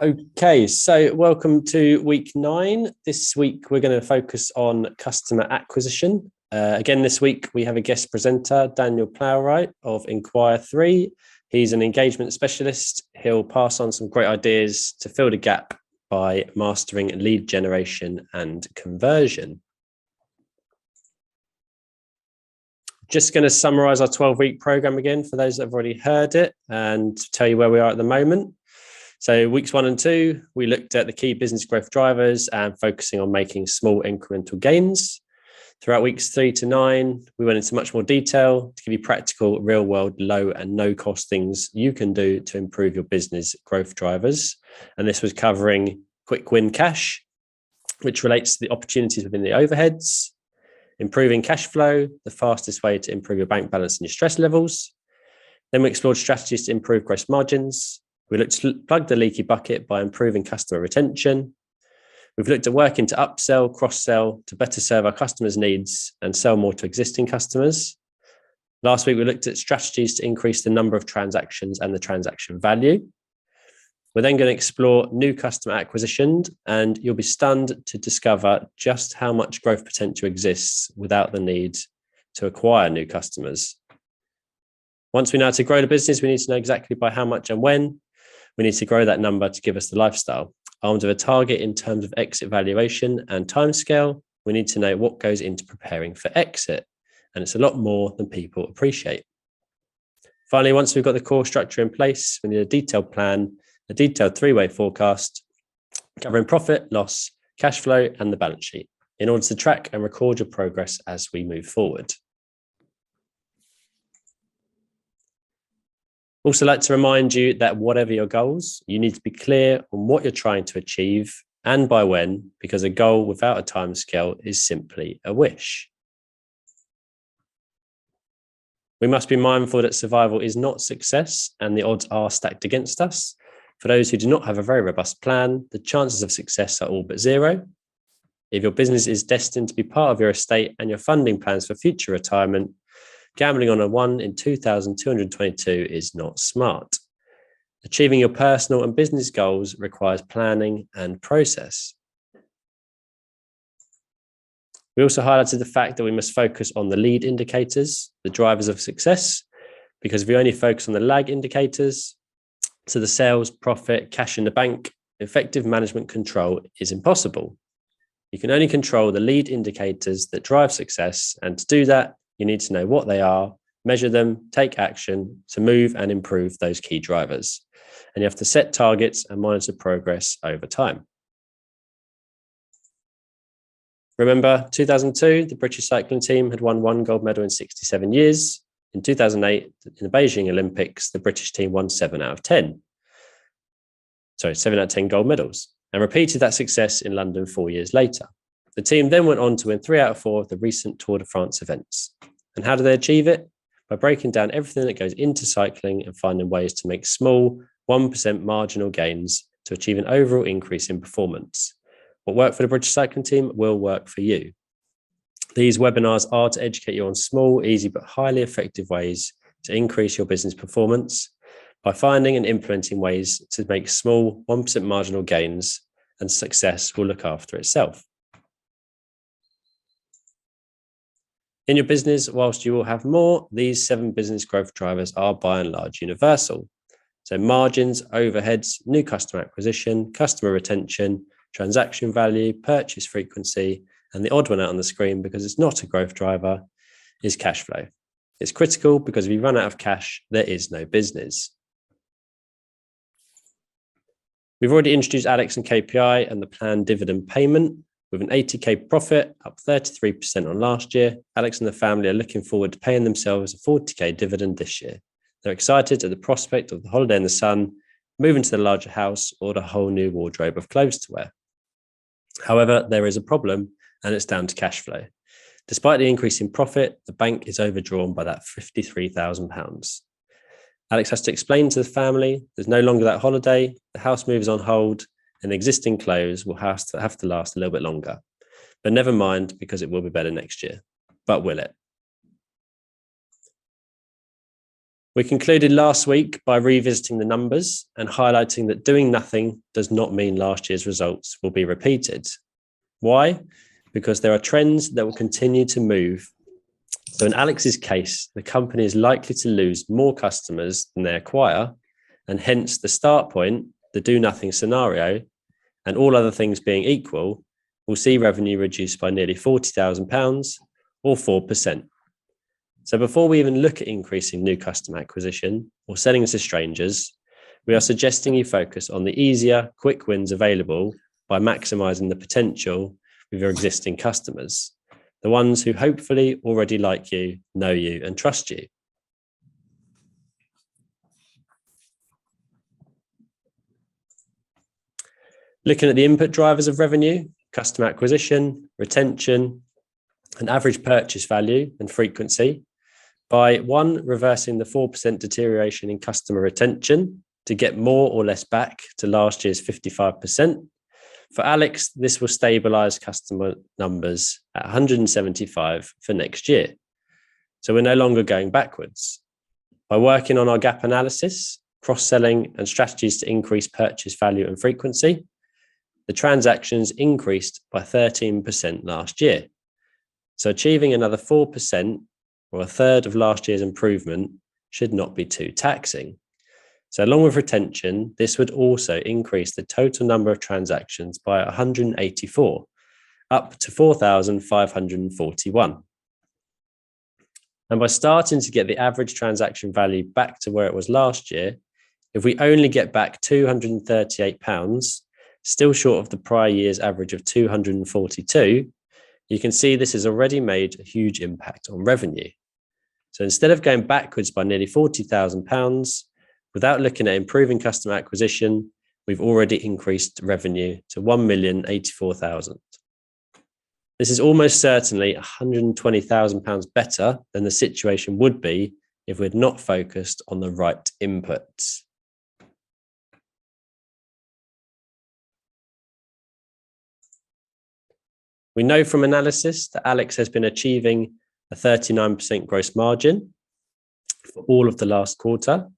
Okay, so welcome to week 9. This week we're going to focus on customer acquisition. Again, this week we have a guest presenter, Daniel Plowright of Inquire 3. He's an engagement specialist. He'll pass on some great ideas to fill the gap by mastering lead generation and conversion. Just going to summarize our 12-week program again for those that have already heard it and tell you where we are at the moment. So weeks 1 and 2, we looked at the key business growth drivers and focusing on making small incremental gains. Throughout weeks 3 to 9, we went into much more detail to give you practical, real-world, low and no-cost things you can do to improve your business growth drivers. And this was covering quick win cash, which relates to the opportunities within the overheads, improving cash flow, the fastest way to improve your bank balance and your stress levels. Then we explored strategies to improve gross margins. We looked to plug the leaky bucket by improving customer retention. We've looked at working to upsell, cross-sell to better serve our customers' needs and sell more to existing customers. Last week, we looked at strategies to increase the number of transactions and the transaction value. We're then going to explore new customer acquisition, and you'll be stunned to discover just how much growth potential exists without the need to acquire new customers. Once we know how to grow the business, we need to know exactly by how much and when. We need to grow that number to give us the lifestyle. Armed with a target in terms of exit valuation and timescale, we need to know what goes into preparing for exit. And it's a lot more than people appreciate. Finally, once we've got the core structure in place, we need a detailed plan, a detailed 3-way forecast covering profit, loss, cash flow, and the balance sheet in order to track and record your progress as we move forward. Also like to remind you that whatever your goals, you need to be clear on what you're trying to achieve and by when, because a goal without a timescale is simply a wish. We must be mindful that survival is not success and the odds are stacked against us. For those who do not have a very robust plan, the chances of success are all but zero. If your business is destined to be part of your estate and your funding plans for future retirement, gambling on a 1 in 2,222 is not smart. Achieving your personal and business goals requires planning and process. We also highlighted the fact that we must focus on the lead indicators, the drivers of success, because if we only focus on the lag indicators, so the sales, profit, cash in the bank, effective management control is impossible. You can only control the lead indicators that drive success, and to do that, you need to know what they are, measure them, take action to move and improve those key drivers. And you have to set targets and monitor progress over time. Remember, 2002, the British cycling team had won 1 gold medal in 67 years. In 2008, in the Beijing Olympics, the British team won 7 out of 10 gold medals and repeated that success in London 4 years later. The team then went on to win 3 out of 4 of the recent Tour de France events. And how do they achieve it? By breaking down everything that goes into cycling and finding ways to make small 1% marginal gains to achieve an overall increase in performance. What worked for the British cycling team will work for you. These webinars are to educate you on small, easy, but highly effective ways to increase your business performance by finding and implementing ways to make small 1% marginal gains, and success will look after itself. In your business, whilst you will have more, these 7 business growth drivers are by and large universal. So margins, overheads, new customer acquisition, customer retention, transaction value, purchase frequency, and the odd one out on the screen because it's not a growth driver is cash flow. It's critical because if you run out of cash, there is no business. We've already introduced Alex and KPI and the planned dividend payment. With an 80k profit, up 33% on last year, Alex and the family are looking forward to paying themselves a 40k dividend this year. They're excited at the prospect of the holiday in the sun, moving to the larger house, or the whole new wardrobe of clothes to wear. However, there is a problem, and it's down to cash flow. Despite the increase in profit, the bank is overdrawn by that £53,000. Alex has to explain to the family there's no longer that holiday, the house move is on hold, and existing clothes will have to last a little bit longer. But never mind, because it will be better next year. But will it? We concluded last week by revisiting the numbers and highlighting that doing nothing does not mean last year's results will be repeated. Why? Because there are trends that will continue to move. So in Alex's case, the company is likely to lose more customers than they acquire, and hence the start point, the do nothing scenario, and all other things being equal, will see revenue reduced by nearly £40,000 or 4%. So before we even look at increasing new customer acquisition or selling to strangers, we are suggesting you focus on the easier, quick wins available by maximising the potential with your existing customers, the ones who hopefully already like you, know you, and trust you. Looking at the input drivers of revenue, customer acquisition, retention, and average purchase value and frequency, by one, reversing the 4% deterioration in customer retention to get more or less back to last year's 55%. For Alex, this will stabilize customer numbers at 175 for next year. So we're no longer going backwards. By working on our gap analysis, cross-selling, and strategies to increase purchase value and frequency, the transactions increased by 13% last year. So achieving another 4%, or a third of last year's improvement, should not be too taxing. So along with retention, this would also increase the total number of transactions by 184, up to 4,541. And by starting to get the average transaction value back to where it was last year, if we only get back £238, still short of the prior year's average of 242, you can see this has already made a huge impact on revenue. So instead of going backwards by nearly £40,000, without looking at improving customer acquisition, we've already increased revenue to £1,084,000. This is almost certainly £120,000 better than the situation would be if we'd not focused on the right inputs. We know from analysis that Alex has been achieving a 39% gross margin for all of the last quarter.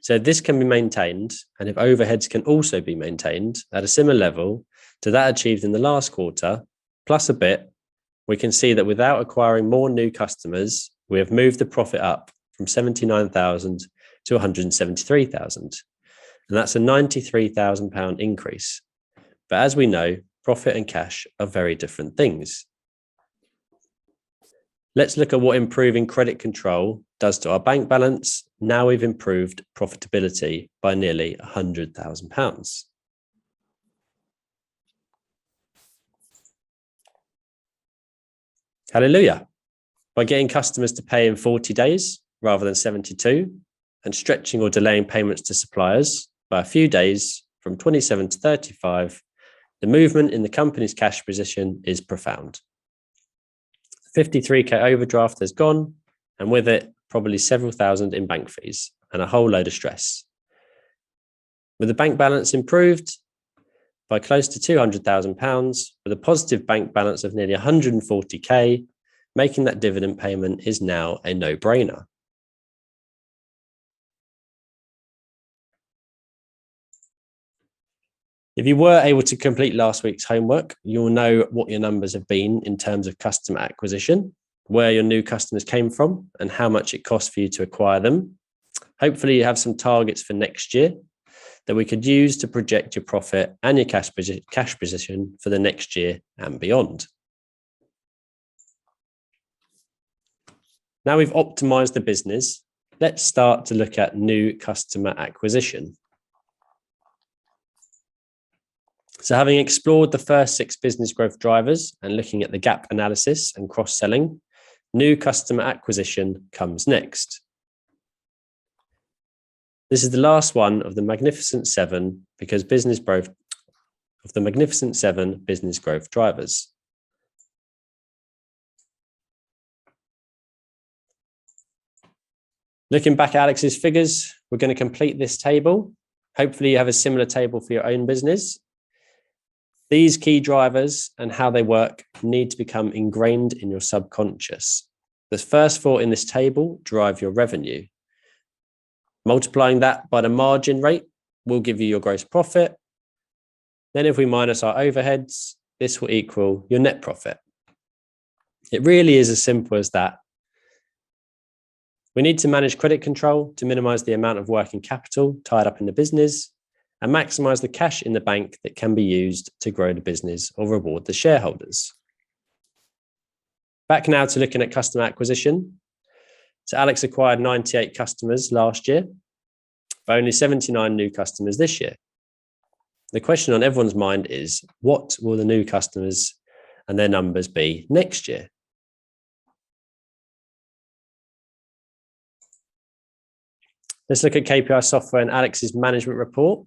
So this can be maintained, and if overheads can also be maintained at a similar level to that achieved in the last quarter, plus a bit, we can see that without acquiring more new customers, we have moved the profit up from 79,000 to 173,000. And that's a £93,000 increase. But as we know, profit and cash are very different things. Let's look at what improving credit control does to our bank balance. Now we've improved profitability by nearly £100,000. Hallelujah. By getting customers to pay in 40 days rather than 72, and stretching or delaying payments to suppliers by a few days from 27 to 35, the movement in the company's cash position is profound. 53k overdraft has gone, and with it, probably several thousand in bank fees and a whole load of stress. With the bank balance improved by close to £200,000, with a positive bank balance of nearly 140k, making that dividend payment is now a no-brainer. If you were able to complete last week's homework, you'll know what your numbers have been in terms of customer acquisition, where your new customers came from, and how much it costs for you to acquire them. Hopefully you have some targets for next year that we could use to project your profit and your cash position for the next year and beyond. Now we've optimized the business, let's start to look at new customer acquisition. So having explored the first 6 business growth drivers and looking at the gap analysis and cross-selling, new customer acquisition comes next. This is the last one of the Magnificent 7 business growth drivers. Looking back at Alex's figures, we're going to complete this table. Hopefully you have a similar table for your own business. These key drivers and how they work need to become ingrained in your subconscious. The first 4 in this table drive your revenue. Multiplying that by the margin rate will give you your gross profit. Then if we minus our overheads, this will equal your net profit. It really is as simple as that. We need to manage credit control to minimize the amount of working capital tied up in the business and maximize the cash in the bank that can be used to grow the business or reward the shareholders. Back now to looking at customer acquisition. So Alex acquired 98 customers last year, but only 79 new customers this year. The question on everyone's mind is, what will the new customers and their numbers be next year? Let's look at KPI software and Alex's management report.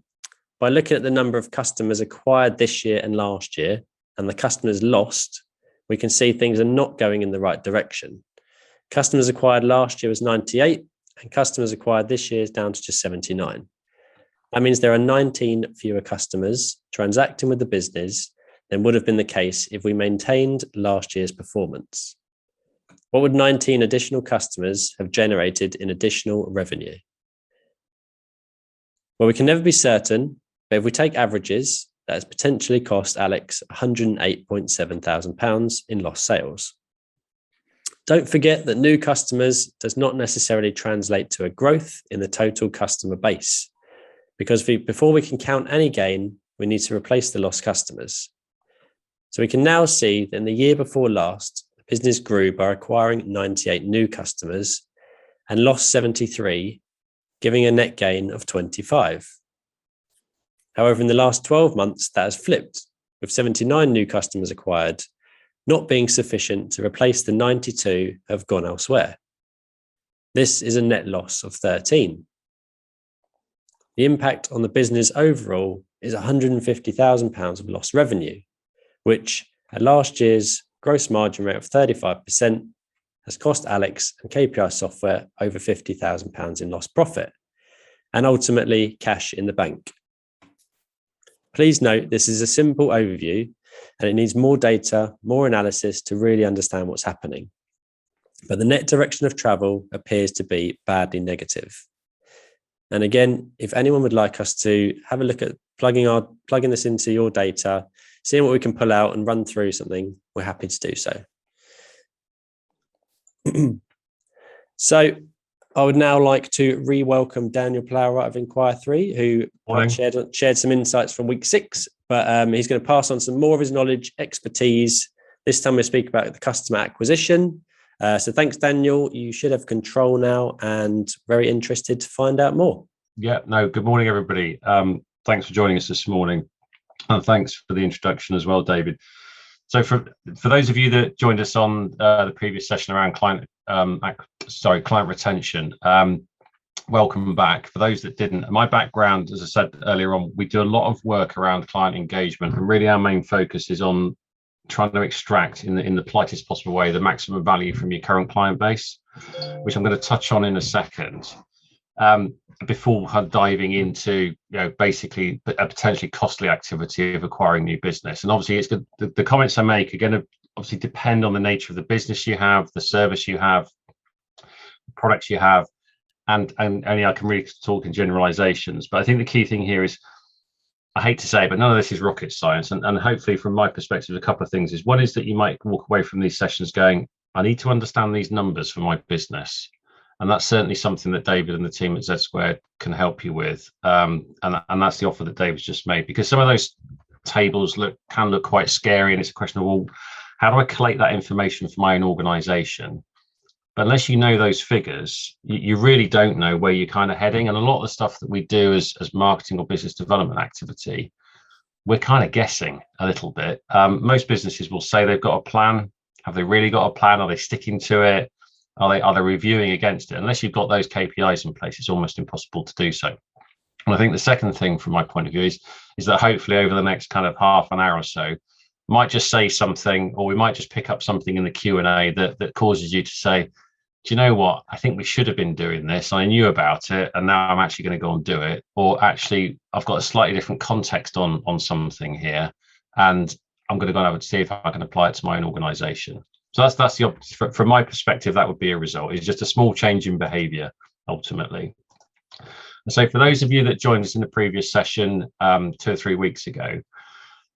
By looking at the number of customers acquired this year and last year and the customers lost, we can see things are not going in the right direction. Customers acquired last year was 98 and customers acquired this year is down to just 79. That means there are 19 fewer customers transacting with the business than would have been the case if we maintained last year's performance. What would 19 additional customers have generated in additional revenue? Well, we can never be certain, but if we take averages, that has potentially cost Alex £108,700 in lost sales. Don't forget that new customers does not necessarily translate to a growth in the total customer base, because before we can count any gain, we need to replace the lost customers. So we can now see that in the year before last, the business grew by acquiring 98 new customers and lost 73, giving a net gain of 25. However, in the last 12 months, that has flipped, with 79 new customers acquired, not being sufficient to replace the 92 who have gone elsewhere. This is a net loss of 13. The impact on the business overall is £150,000 of lost revenue, which at last year's gross margin rate of 35% has cost Alex and KPI software over £50,000 in lost profit and ultimately cash in the bank. Please note this is a simple overview and it needs more data, more analysis to really understand what's happening. But the net direction of travel appears to be badly negative. And again, if anyone would like us to have a look at plugging this into your data, seeing what we can pull out and run through something, we're happy to do so. So I would now like to re-welcome Daniel Plowright of Inquire 3, who shared some insights from week 6, but he's going to pass on some more of his knowledge, expertise. This time we speak about the customer acquisition. So thanks, Daniel. You should have control now and very interested to find out more. Yeah, no, good morning, everybody. Thanks for joining us this morning. And thanks for the introduction as well, David. So for those of you that joined us on the previous session around client retention, welcome back. For those that didn't, my background, as I said earlier on, we do a lot of work around client engagement, and really our main focus is on trying to extract in the politest possible way the maximum value from your current client base, which I'm going to touch on in a second. Before diving into basically a potentially costly activity of acquiring new business. And obviously it's good, the comments I make are going to obviously depend on the nature of the business you have, the service you have, the products you have, and only I can really talk in generalizations. But I think the key thing here is, I hate to say it, but none of this is rocket science. And hopefully from my perspective, a couple of things is, one is that you might walk away from these sessions going, I need to understand these numbers for my business. And that's certainly something that David and the team at Z Squared can help you with. And that's the offer that David's just made, because some of those tables can look quite scary. And it's a question of, well, how do I collate that information for my own organization? But unless you know those figures, you really don't know where you're kind of heading. And a lot of the stuff that we do as marketing or business development activity, we're kind of guessing a little bit. Most businesses will say they've got a plan. Have they really got a plan? Are they sticking to it? Are they reviewing against it? Unless you've got those KPIs in place, it's almost impossible to do so. And I think the second thing from my point of view is that hopefully over the next kind of half an hour or so, might just say something, or we might just pick up something in the Q&A that causes you to say, do you know what? I think we should have been doing this. I knew about it, and now I'm actually going to go and do it. Or actually, I've got a slightly different context on something here, and I'm going to go and have to see if I can apply it to my own organization. So that's from my perspective, that would be a result. It's just a small change in behavior, ultimately. And so for those of you that joined us in the previous session 2 or 3 weeks ago,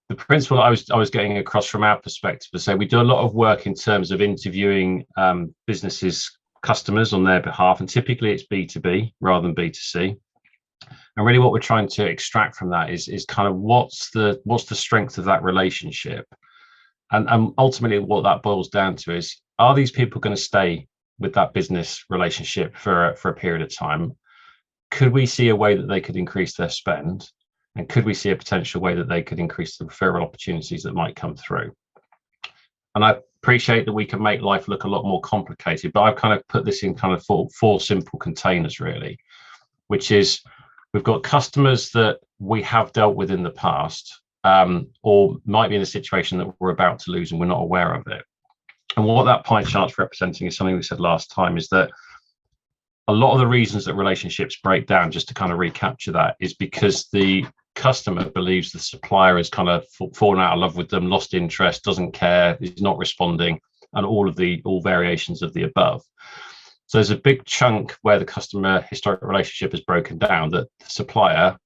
the principle I was getting across from our perspective is, say, we do a lot of work in terms of interviewing businesses, customers on their behalf, and typically it's B2B rather than B2C. And really what we're trying to extract from that is kind of what's the strength of that relationship. And ultimately what that boils down to is, are these people going to stay with that business relationship for a period of time? Could we see a way that they could increase their spend? And could we see a potential way that they could increase the referral opportunities that might come through? And I appreciate that we can make life look a lot more complicated, but I've kind of put this in kind of four simple containers, really, which is we've got customers that we have dealt with in the past, or might be in a situation that we're about to lose and we're not aware of it. And what that pie chart's representing is something we said last time, is that a lot of the reasons that relationships break down, just to kind of recapture that, is because the customer believes the supplier has kind of fallen out of love with them, lost interest, doesn't care, is not responding, and all variations of the above. So there's a big chunk where the customer historic relationship has broken down, that the supplier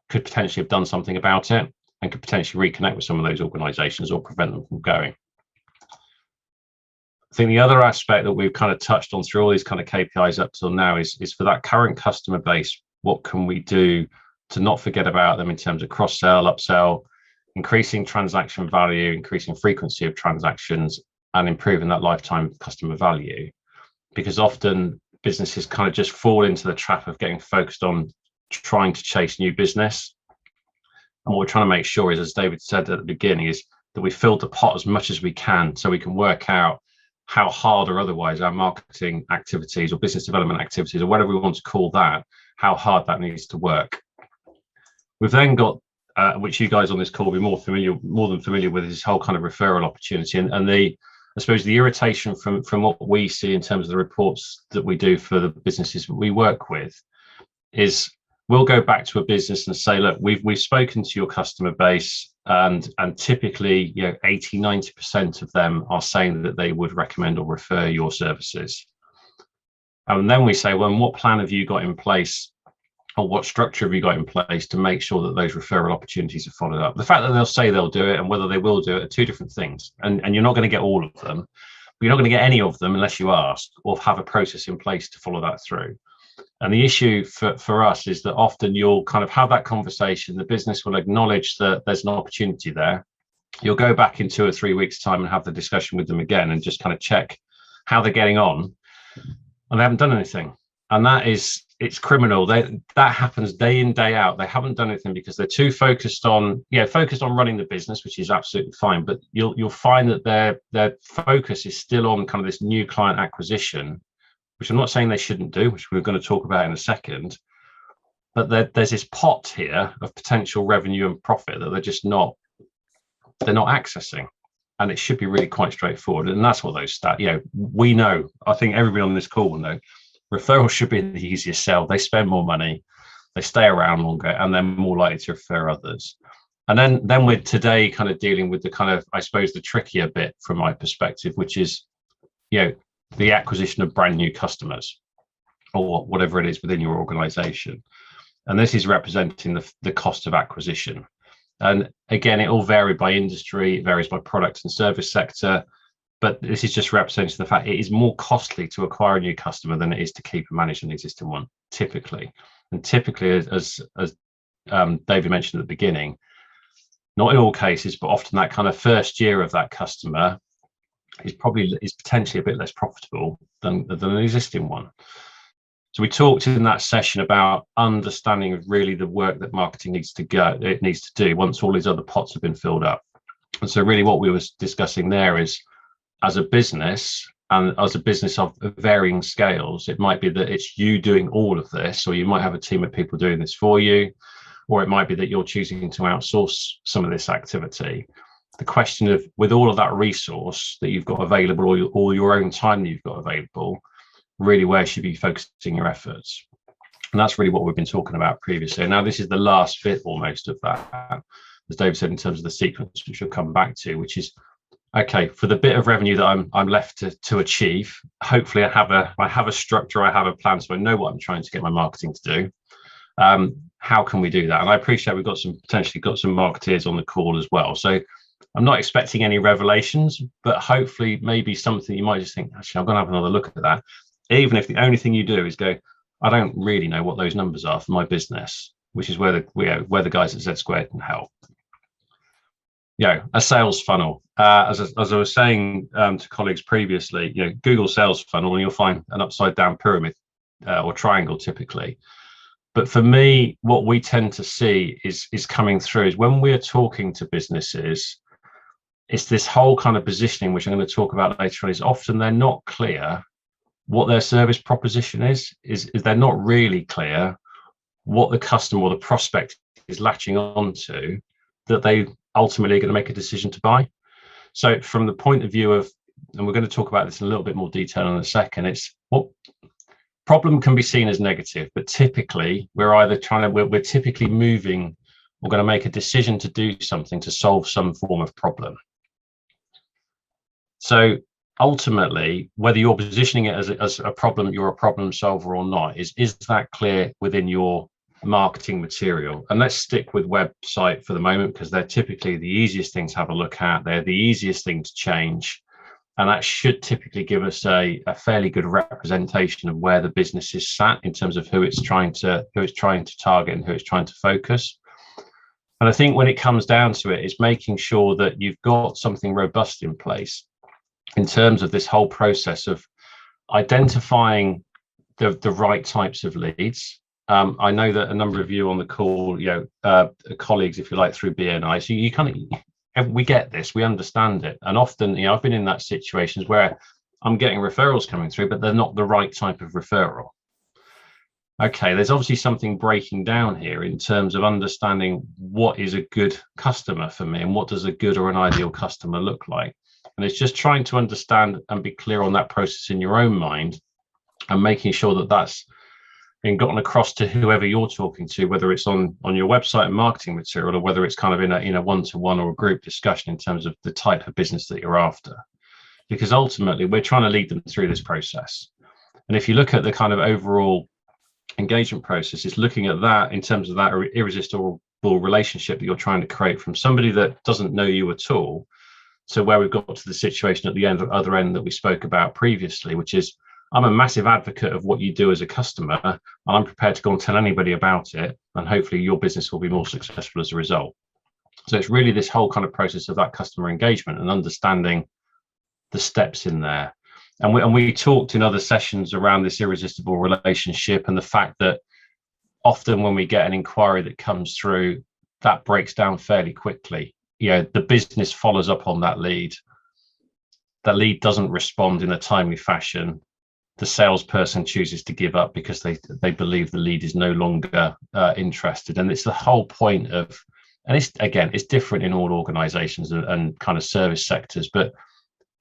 could potentially have done something about it and could potentially reconnect with some of those organizations or prevent them from going. I think the other aspect that we've kind of touched on through all these kind of KPIs up till now is for that current customer base, what can we do to not forget about them in terms of cross-sell, upsell, increasing transaction value, increasing frequency of transactions, and improving that lifetime customer value? Because often businesses kind of just fall into the trap of getting focused on trying to chase new business. And what we're trying to make sure is, as David said at the beginning, is that we fill the pot as much as we can, so we can work out how hard or otherwise our marketing activities or business development activities, or whatever we want to call that, how hard that needs to work. We've then got, which you guys on this call will be more than familiar with, this whole kind of referral opportunity. And I suppose the irritation from what we see in terms of the reports that we do for the businesses we work with is, we'll go back to a business and say, look, we've spoken to your customer base, and typically 80-90% of them are saying that they would recommend or refer your services. And then we say, well, and what plan have you got in place, or what structure have you got in place to make sure that those referral opportunities are followed up? The fact that they'll say they'll do it and whether they will do it are two different things. And you're not going to get all of them, but you're not going to get any of them unless you ask or have a process in place to follow that through. And the issue for us is that often you'll kind of have that conversation, the business will acknowledge that there's an opportunity there. You'll go back in 2 or 3 weeks' time and have the discussion with them again and just kind of check how they're getting on, and they haven't done anything. And it's criminal. That happens day in, day out. They haven't done anything because they're too focused on running the business, which is absolutely fine. But you'll find that their focus is still on kind of this new client acquisition, which I'm not saying they shouldn't do, which we're going to talk about in a second. But there's this pot here of potential revenue and profit that they're not accessing. And it should be really quite straightforward. And that's what those stats, we know, I think everybody on this call will know, referrals should be the easiest sell. They spend more money, they stay around longer, and they're more likely to refer others. And then we're today kind of dealing with the kind of, I suppose, the trickier bit from my perspective, which is, the acquisition of brand new customers, or whatever it is within your organization. And this is representing the cost of acquisition. And again, it all varies by industry, it varies by product and service sector. But this is just representing the fact it is more costly to acquire a new customer than it is to keep and manage an existing one, typically. And typically, as David mentioned at the beginning, not in all cases, but often that kind of first year of that customer is potentially a bit less profitable than an existing one. So we talked in that session about understanding really the work that marketing needs to do once all these other pots have been filled up. And so really what we were discussing there is, as a business, and as a business of varying scales, it might be that it's you doing all of this, or you might have a team of people doing this for you, or it might be that you're choosing to outsource some of this activity. The question of, with all of that resource that you've got available, or all your own time that you've got available, really where should you be focusing your efforts? And that's really what we've been talking about previously. Now, this is the last bit almost of that, as David said, in terms of the sequence, which we'll come back to, which is, okay, for the bit of revenue that I'm left to achieve, hopefully I have a structure, I have a plan, so I know what I'm trying to get my marketing to do. How can we do that? And I appreciate we've potentially got some marketeers on the call as well. So I'm not expecting any revelations, but hopefully maybe something you might just think, actually, I'm going to have another look at that. Even if the only thing you do is go, I don't really know what those numbers are for my business, which is where the guys at Z Squared can help. A sales funnel. As I was saying to colleagues previously, Google sales funnel, and you'll find an upside down pyramid or triangle typically. But for me, what we tend to see is coming through is when we're talking to businesses, it's this whole kind of positioning, which I'm going to talk about later on, is often they're not clear what their service proposition is they're not really clear what the customer or the prospect is latching onto that they ultimately are going to make a decision to buy. So from the point of view of, and we're going to talk about this in a little bit more detail in a second, it's what problem can be seen as negative, but typically we're typically moving, we're going to make a decision to do something to solve some form of problem. So ultimately, whether you're positioning it as a problem, you're a problem solver or not, is that clear within your marketing material? And let's stick with website for the moment, because they're typically the easiest thing to have a look at. They're the easiest thing to change. And that should typically give us a fairly good representation of where the business is sat in terms of who it's trying to target and who it's trying to focus. And I think when it comes down to it, it's making sure that you've got something robust in place in terms of this whole process of identifying the right types of leads. I know that a number of you on the call, colleagues, if you like, through BNI, so you kind of, we get this, we understand it. And often, I've been in that situations where I'm getting referrals coming through, but they're not the right type of referral. Okay, there's obviously something breaking down here in terms of understanding what is a good customer for me and what does a good or an ideal customer look like. And it's just trying to understand and be clear on that process in your own mind and making sure that that's being gotten across to whoever you're talking to, whether it's on your website and marketing material or whether it's kind of in a one-to-one or a group discussion in terms of the type of business that you're after. Because ultimately, we're trying to lead them through this process. And if you look at the kind of overall engagement process, it's looking at that in terms of that irresistible relationship that you're trying to create from somebody that doesn't know you at all to where we've got to the situation at the other end that we spoke about previously, which is I'm a massive advocate of what you do as a customer, and I'm prepared to go and tell anybody about it, and hopefully your business will be more successful as a result. So it's really this whole kind of process of that customer engagement and understanding the steps in there. And we talked in other sessions around this irresistible relationship and the fact that often when we get an inquiry that comes through, that breaks down fairly quickly. The business follows up on that lead. The lead doesn't respond in a timely fashion. The salesperson chooses to give up because they believe the lead is no longer interested. And it's the whole point of, and it's different in all organizations and kind of service sectors, but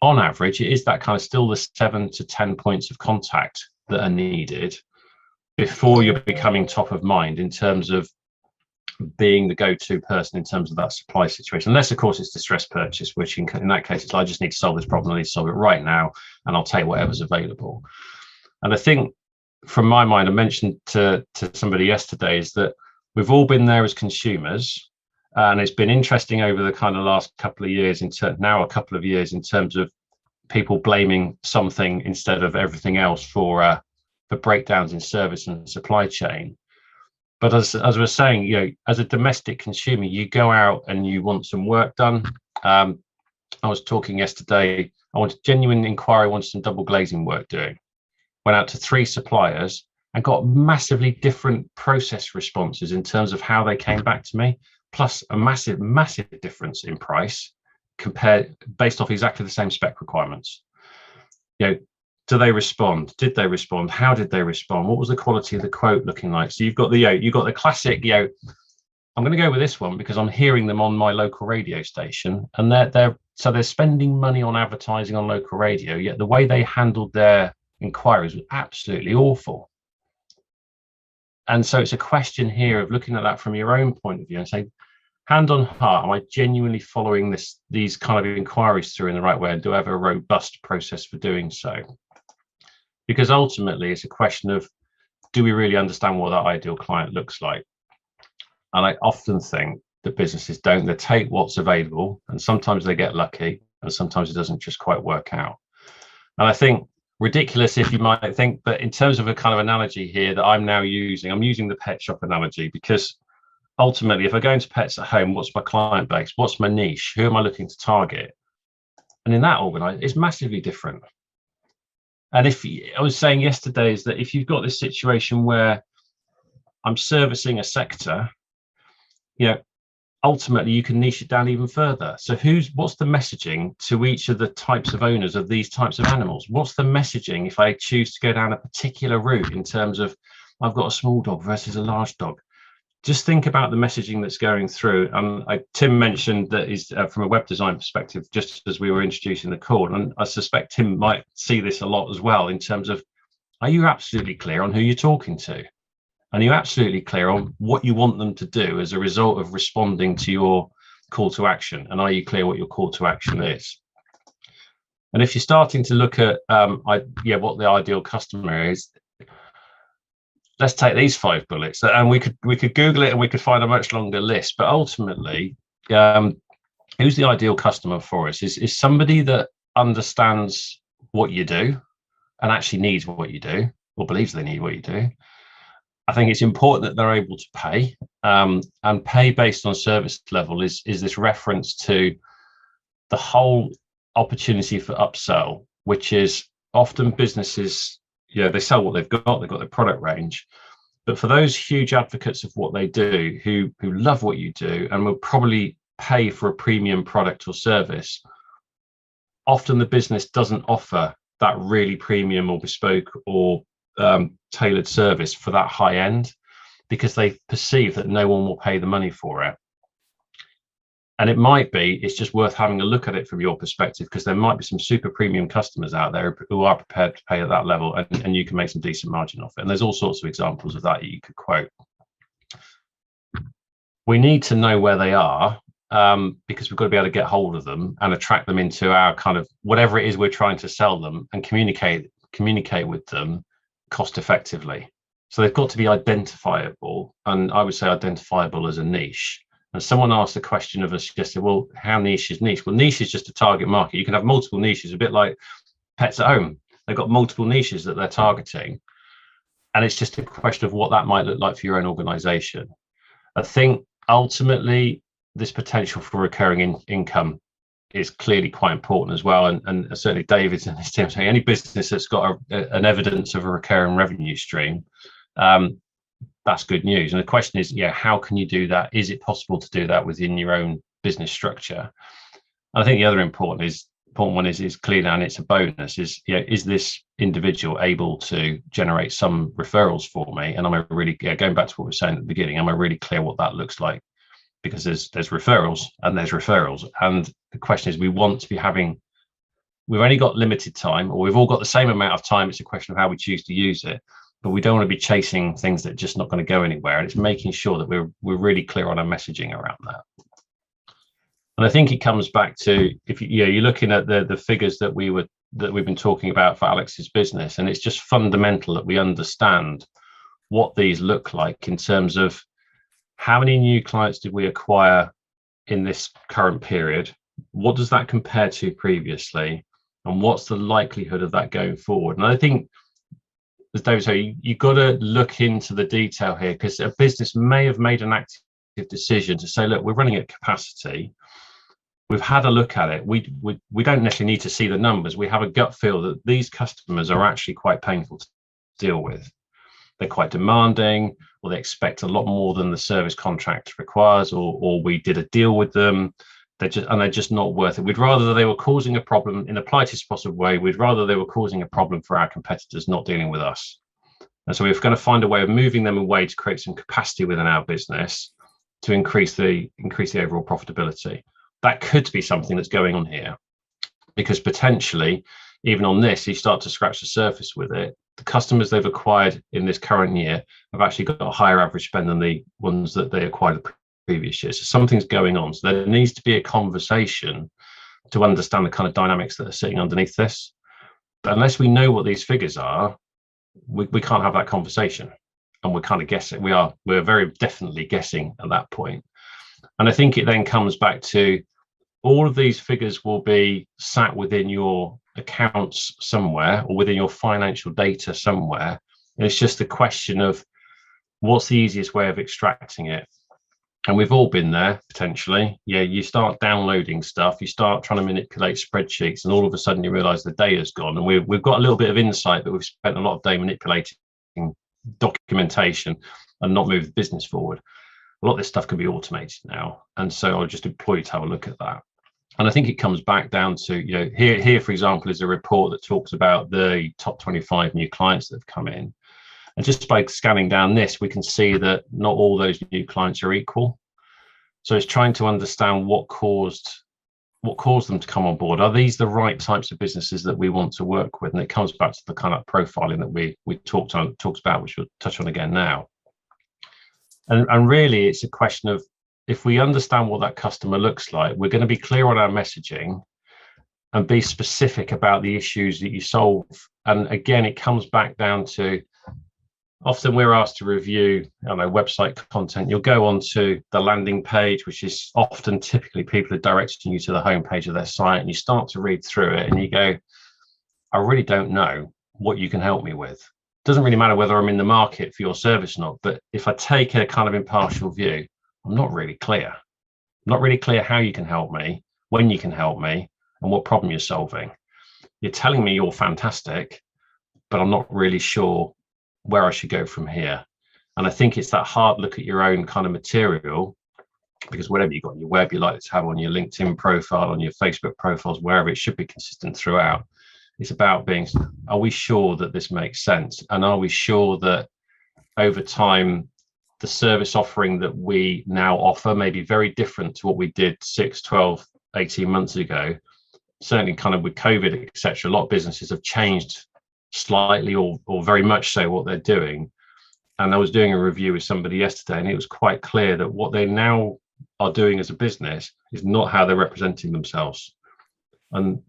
on average, it is that kind of still the 7 to 10 points of contact that are needed before you're becoming top of mind in terms of being the go-to person in terms of that supply situation. Unless, of course, it's distress purchase, which in that case, it's I just need to solve this problem. I need to solve it right now, and I'll take whatever's available. And I think, from my mind, I mentioned to somebody yesterday, is that we've all been there as consumers, and it's been interesting over the kind of last couple of years, in terms of people blaming something instead of everything else for breakdowns in service and supply chain. But as I was saying, as a domestic consumer, you go out and you want some work done. I was talking yesterday, I wanted genuine inquiry, wanted some double glazing work doing. Went out to 3 suppliers and got massively different process responses in terms of how they came back to me, plus a massive, massive difference in price based off exactly the same spec requirements. Do they respond? Did they respond? How did they respond? What was the quality of the quote looking like? So you've got the classic, I'm going to go with this one because I'm hearing them on my local radio station, and they're spending money on advertising on local radio, yet the way they handled their inquiries was absolutely awful. And so it's a question here of looking at that from your own point of view and saying, hand on heart, am I genuinely following these kind of inquiries through in the right way, and do I have a robust process for doing so? Because ultimately it's a question of, do we really understand what that ideal client looks like? And I often think that businesses don't. They take what's available, and sometimes they get lucky, and sometimes it doesn't just quite work out. And I think, ridiculous if you might think, but in terms of a kind of analogy here that I'm using the pet shop analogy, because ultimately, if I go into pets at home, what's my client base? What's my niche? Who am I looking to target? And in that organization, it's massively different. And I was saying yesterday is that if you've got this situation where I'm servicing a sector, ultimately you can niche it down even further. So what's the messaging to each of the types of owners of these types of animals? What's the messaging if I choose to go down a particular route in terms of I've got a small dog versus a large dog? Just think about the messaging that's going through. Tim mentioned that is from a web design perspective, just as we were introducing the call, and I suspect Tim might see this a lot as well in terms of, are you absolutely clear on who you're talking to? And you're absolutely clear on what you want them to do as a result of responding to your call to action? And are you clear what your call to action is? And if you're starting to look at what the ideal customer is, let's take these 5 bullets, and we could Google it and we could find a much longer list. But ultimately, who's the ideal customer for us? Is somebody that understands what you do and actually needs what you do, or believes they need what you do. I think it's important that they're able to pay, and pay based on service level is this reference to the whole opportunity for upsell, which is often businesses, they sell what they've got their product range. But for those huge advocates of what they do, who love what you do and will probably pay for a premium product or service, often the business doesn't offer that really premium or bespoke or tailored service for that high end, because they perceive that no one will pay the money for it. And it's just worth having a look at it from your perspective, because there might be some super premium customers out there who are prepared to pay at that level, and you can make some decent margin off it. And there's all sorts of examples of that you could quote. We need to know where they are, because we've got to be able to get hold of them and attract them into our kind of whatever it is we're trying to sell them, and communicate with them cost effectively. So they've got to be identifiable, and I would say identifiable as a niche. And someone asked a question of us yesterday, well, how niche is niche? Well, niche is just a target market. You can have multiple niches, a bit like pets at home. They've got multiple niches that they're targeting. And it's just a question of what that might look like for your own organization. I think ultimately this potential for recurring income is clearly quite important as well. And certainly David's and his team saying any business that's got an evidence of a recurring revenue stream, that's good news. And the question is, how can you do that? Is it possible to do that within your own business structure? And I think the other important one is clear, and it's a bonus, is this individual able to generate some referrals for me? And am I really, going back to what we were saying at the beginning, am I really clear what that looks like? Because there's referrals and there's referrals. And the question is, we've only got limited time, or we've all got the same amount of time. It's a question of how we choose to use it. But we don't want to be chasing things that are just not going to go anywhere. And it's making sure that we're really clear on our messaging around that. And I think it comes back to, if you're looking at the figures that we've been talking about for Alex's business, and it's just fundamental that we understand what these look like in terms of how many new clients did we acquire in this current period? What does that compare to previously? And what's the likelihood of that going forward? And I think, as David said, you've got to look into the detail here, because a business may have made an active decision to say, look, we're running at capacity. We've had a look at it. We don't necessarily need to see the numbers. We have a gut feel that these customers are actually quite painful to deal with. They're quite demanding, or they expect a lot more than the service contract requires, or we did a deal with them. They're just not worth it. We'd rather they were causing a problem in the politest possible way. We'd rather they were causing a problem for our competitors, not dealing with us. And so we're going to find a way of moving them away to create some capacity within our business to increase the overall profitability. That could be something that's going on here, because potentially, even on this, you start to scratch the surface with it. The customers they've acquired in this current year have actually got a higher average spend than the ones that they acquired the previous year. So something's going on. So there needs to be a conversation to understand the kind of dynamics that are sitting underneath this. But unless we know what these figures are, we can't have that conversation. and we're kind of guessing. We're very definitely guessing at that point. And I think it then comes back to all of these figures will be sat within your accounts somewhere or within your financial data somewhere. And it's just a question of what's the easiest way of extracting it. And we've all been there potentially. Yeah, you start downloading stuff, you start trying to manipulate spreadsheets, and all of a sudden you realize the data's gone. And we've got a little bit of insight, but we've spent a lot of day manipulating documentation and not moved the business forward. A lot of this stuff can be automated now. And so I'll just implore you to have a look at that. And I think it comes back down to, here, for example, is a report that talks about the top 25 new clients that have come in. And just by scanning down this, we can see that not all those new clients are equal. So it's trying to understand what caused them to come on board. Are these the right types of businesses that we want to work with? And it comes back to the kind of profiling that we talked about, which we'll touch on again now. And really, it's a question of, if we understand what that customer looks like, we're going to be clear on our messaging and be specific about the issues that you solve. And again, it comes back down to, often we're asked to review, website content. You'll go onto the landing page, which is often typically people are directing you to the homepage of their site, and you start to read through it and you go, I really don't know what you can help me with. It doesn't really matter whether I'm in the market for your service or not, but if I take a kind of impartial view, I'm not really clear. I'm not really clear how you can help me, when you can help me, and what problem you're solving. You're telling me you're fantastic, but I'm not really sure where I should go from here. And I think it's that hard look at your own kind of material, because whatever you've got on your web, you like to have on your LinkedIn profile, on your Facebook profiles, wherever, it should be consistent throughout. It's about being, are we sure that this makes sense? And are we sure that over time, the service offering that we now offer may be very different to what we did 6, 12, 18 months ago? Certainly kind of with COVID, etc., a lot of businesses have changed slightly or very much so what they're doing. And I was doing a review with somebody yesterday, and it was quite clear that what they now are doing as a business is not how they're representing themselves. And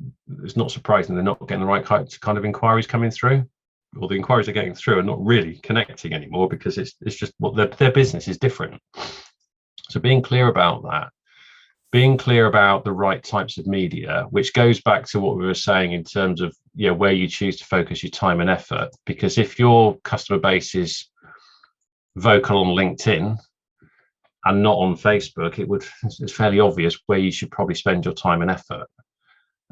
it's not surprising they're not getting the right kind of inquiries coming through, or the inquiries they're getting through are not really connecting anymore, because it's just what their business is different. So being clear about that, being clear about the right types of media, which goes back to what we were saying in terms of where you choose to focus your time and effort. Because if your customer base is vocal on LinkedIn and not on Facebook, it's fairly obvious where you should probably spend your time and effort.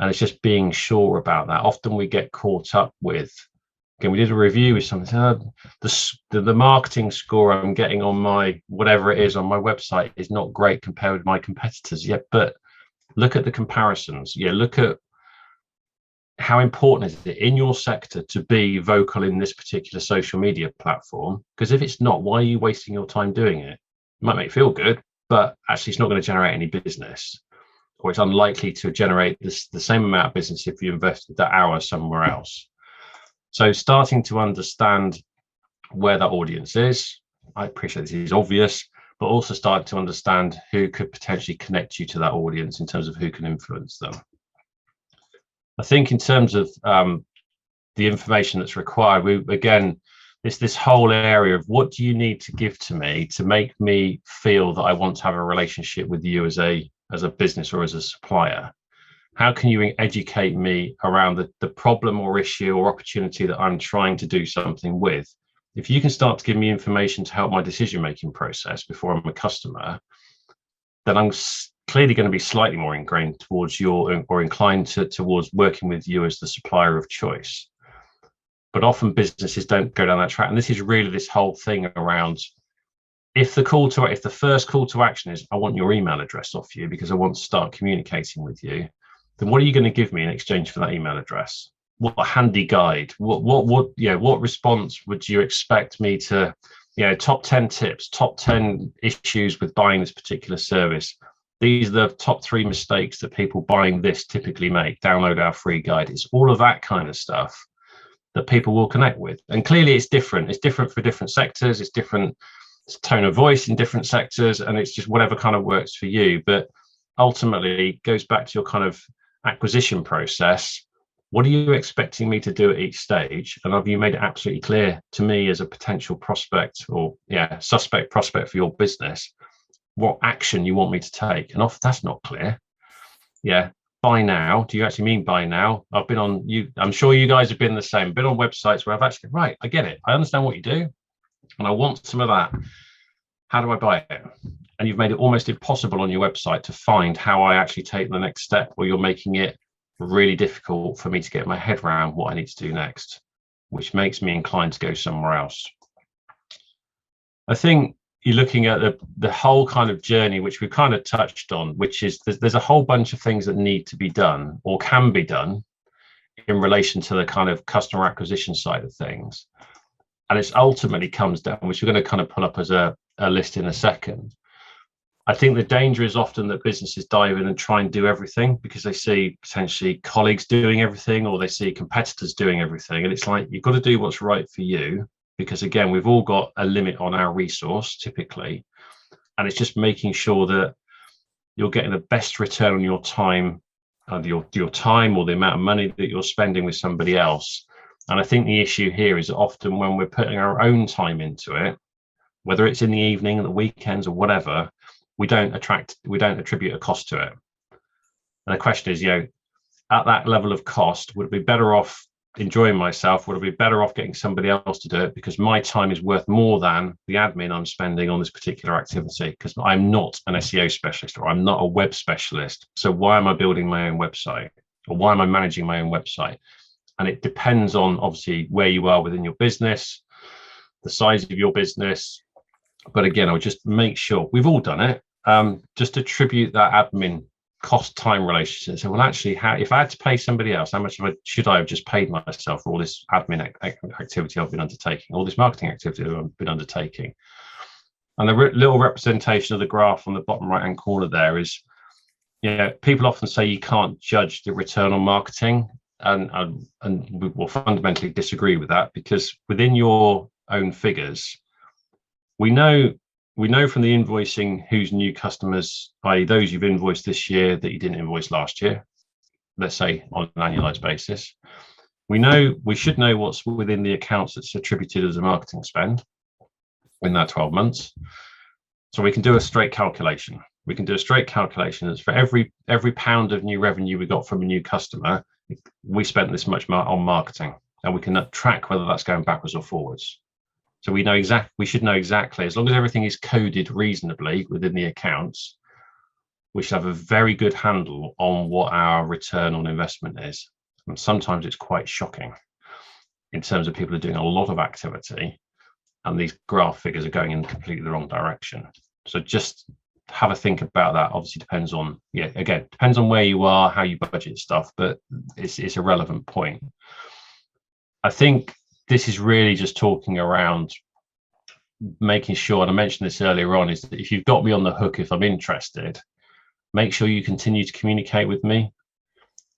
And it's just being sure about that. Often we get caught up with, again, we did a review with something, the marketing score I'm getting on my, whatever it is on my website is not great compared with my competitors yet, but look at the comparisons. Look at how important is it in your sector to be vocal in this particular social media platform? Because if it's not, why are you wasting your time doing it? It might make you feel good, but actually it's not going to generate any business, or it's unlikely to generate the same amount of business if you invested that hour somewhere else. So starting to understand where that audience is, I appreciate this is obvious, but also start to understand who could potentially connect you to that audience in terms of who can influence them. I think in terms of the information that's required, this whole area of what do you need to give to me to make me feel that I want to have a relationship with you as a business or as a supplier? How can you educate me around the problem or issue or opportunity that I'm trying to do something with? If you can start to give me information to help my decision-making process before I'm a customer, then I'm clearly going to be slightly more ingrained towards inclined towards working with you as the supplier of choice. But often businesses don't go down that track. And this is really this whole thing around, if the first call to action is, I want your email address off you because I want to start communicating with you, then what are you going to give me in exchange for that email address? What a handy guide. What response would you expect me to, top 10 tips, top 10 issues with buying this particular service. These are the top 3 mistakes that people buying this typically make. Download our free guide. It's all of that kind of stuff that people will connect with. And clearly it's different. It's different for different sectors. It's different tone of voice in different sectors. And it's just whatever kind of works for you. But ultimately it goes back to your kind of acquisition process. What are you expecting me to do at each stage? And have you made it absolutely clear to me as a potential prospect or suspect prospect for your business, what action you want me to take? And if that's not clear, buy now. Do you actually mean buy now? I've been on I'm sure you guys have been the same, been on websites where I've actually, right, I get it. I understand what you do and I want some of that. How do I buy it? And you've made it almost impossible on your website to find how I actually take the next step, or you're making it really difficult for me to get my head around what I need to do next, which makes me inclined to go somewhere else. I think you're looking at the whole kind of journey, which we've kind of touched on, which is there's a whole bunch of things that need to be done or can be done in relation to the kind of customer acquisition side of things. And it's ultimately comes down, which we're going to kind of pull up as a list in a second. I think the danger is often that businesses dive in and try and do everything because they see potentially colleagues doing everything or they see competitors doing everything. And it's like, you've got to do what's right for you, because again, we've all got a limit on our resource typically. And it's just making sure that you're getting the best return on your time, your time or the amount of money that you're spending with somebody else. And I think the issue here is that often when we're putting our own time into it, whether it's in the evening, the weekends or whatever, we don't attribute a cost to it. And the question is, at that level of cost, would it be better off enjoying myself? Would it be better off getting somebody else to do it because my time is worth more than the admin I'm spending on this particular activity? Because I'm not an SEO specialist or I'm not a web specialist. So why am I building my own website, or why am I managing my own website? And it depends on obviously where you are within your business, the size of your business. But again, I would just make sure we've all done it. Just attribute that admin cost time relationship. So, well, actually, if I had to pay somebody else, how much should I have just paid myself for all this admin activity I've been undertaking, all this marketing activity I've been undertaking? And the little representation of the graph on the bottom right hand corner there is, people often say you can't judge the return on marketing, and we will fundamentally disagree with that, because within your own figures, we know from the invoicing whose new customers, i.e. those you've invoiced this year that you didn't invoice last year, let's say on an annualized basis. We should know what's within the accounts that's attributed as a marketing spend in that 12 months. So we can do a straight calculation. We can do a straight calculation that's for every pound of new revenue we got from a new customer, we spent this much on marketing, and we can track whether that's going backwards or forwards. So we should know exactly, as long as everything is coded reasonably within the accounts, we should have a very good handle on what our return on investment is. And sometimes it's quite shocking in terms of people are doing a lot of activity and these graph figures are going in completely the wrong direction. So just have a think about that. Obviously depends on, depends on where you are, how you budget stuff, but it's a relevant point. I think this is really just talking around making sure, and I mentioned this earlier on, is that if you've got me on the hook, if I'm interested, make sure you continue to communicate with me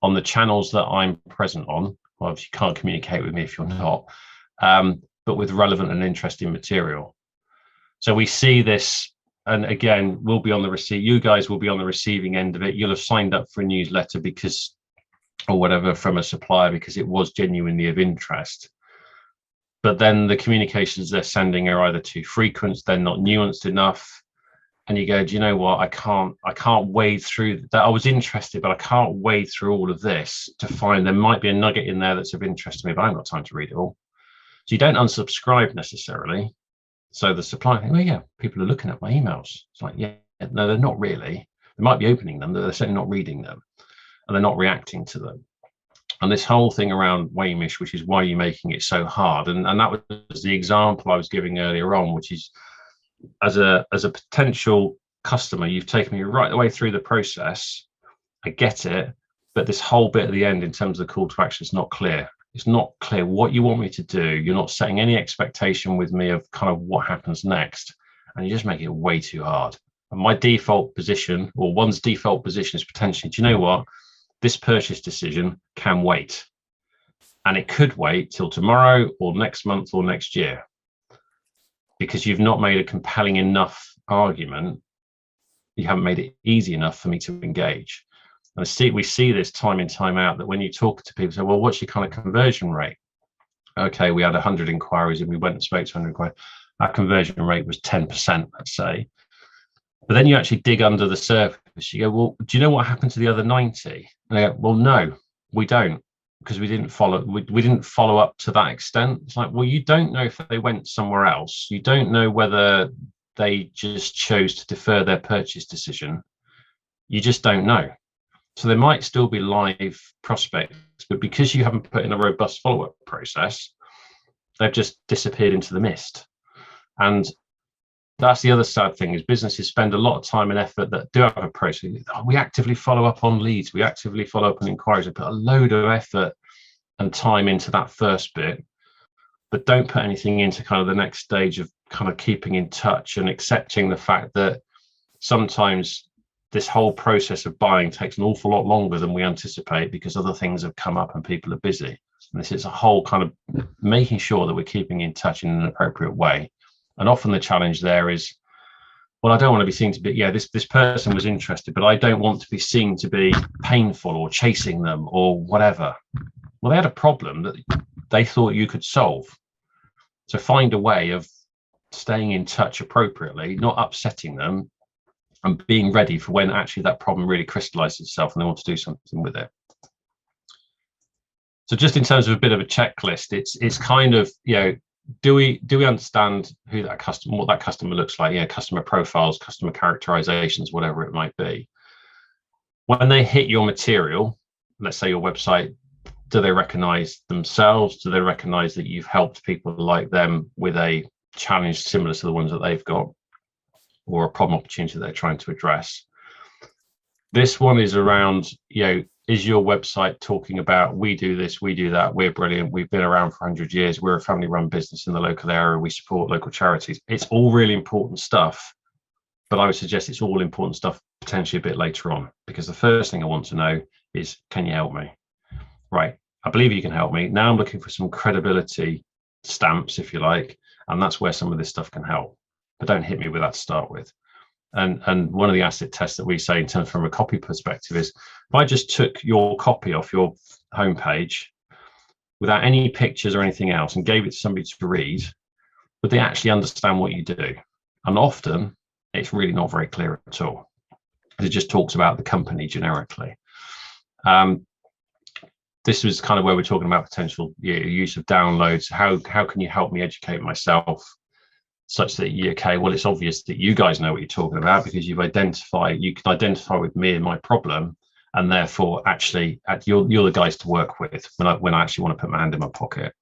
on the channels that I'm present on. Well, if you can't communicate with me if you're not, but with relevant and interesting material. So we see this, and again, we'll be on the you guys will be on the receiving end of it. You'll have signed up for a newsletter or whatever from a supplier because it was genuinely of interest. But then the communications they're sending are either too frequent, they're not nuanced enough, and you go, do you know what? I can't wade through that. I was interested, but I can't wade through all of this to find there might be a nugget in there that's of interest to me, but I haven't got time to read it all. So you don't unsubscribe necessarily. So the supplier, people are looking at my emails. It's like, no, they're not really. They might be opening them, but they're certainly not reading them, and they're not reacting to them. And this whole thing around Wamish, which is why you're making it so hard. And that was the example I was giving earlier on, which is as a potential customer, you've taken me right the way through the process. I get it. But this whole bit at the end in terms of the call to action is not clear. It's not clear what you want me to do. You're not setting any expectation with me of kind of what happens next. And you just make it way too hard. And my default position, or one's default position, is potentially, do you know what? This purchase decision can wait, and it could wait till tomorrow or next month or next year, because you've not made a compelling enough argument. You haven't made it easy enough for me to engage. And we see this time in, time out, that when you talk to people, say, well, what's your kind of conversion rate? Okay, we had 100 inquiries and we went and spoke to 100 inquiries. Our conversion rate was 10%, let's say. But then you actually dig under the surface. You go, well, do you know what happened to the other 90? And they go, well, no, we don't, because we didn't follow up to that extent. It's like, well, you don't know if they went somewhere else. You don't know whether they just chose to defer their purchase decision. You just don't know. So there might still be live prospects, but because you haven't put in a robust follow-up process, they've just disappeared into the mist. And that's the other sad thing, is businesses spend a lot of time and effort that do have a process. We actively follow up on leads. We actively follow up on inquiries. We put a load of effort and time into that first bit, but don't put anything into kind of the next stage of kind of keeping in touch and accepting the fact that sometimes this whole process of buying takes an awful lot longer than we anticipate because other things have come up and people are busy. And this is a whole kind of making sure that we're keeping in touch in an appropriate way. And often the challenge there is, well, I don't want to be seen to be, this person was interested, but I don't want to be seen to be painful or chasing them or whatever. Well, they had a problem that they thought you could solve. So find a way of staying in touch appropriately, not upsetting them, and being ready for when actually that problem really crystallizes itself and they want to do something with it. So just in terms of a bit of a checklist, it's kind of, do we understand who that customer, what that customer looks like? Customer profiles, customer characterizations, whatever it might be. When they hit your material, let's say your website, do they recognize themselves? Do they recognize that you've helped people like them with a challenge similar to the ones that they've got, or a problem opportunity they're trying to address? This one is around, is your website talking about, we do this, we do that, we're brilliant, we've been around for 100 years, we're a family-run business in the local area, we support local charities. It's all really important stuff, but I would suggest it's all important stuff potentially a bit later on, because the first thing I want to know is, can you help me? Right, I believe you can help me. Now I'm looking for some credibility stamps, if you like, and that's where some of this stuff can help. But don't hit me with that to start with. And one of the asset tests that we say in terms from a copy perspective is, if I just took your copy off your homepage without any pictures or anything else and gave it to somebody to read, would they actually understand what you do? And often it's really not very clear at all. It just talks about the company generically. This was kind of where we're talking about potential use of downloads. How can you help me educate myself such that well, it's obvious that you guys know what you're talking about because you can identify with me and my problem, and therefore actually you're the guys to work with when I actually want to put my hand in my pocket,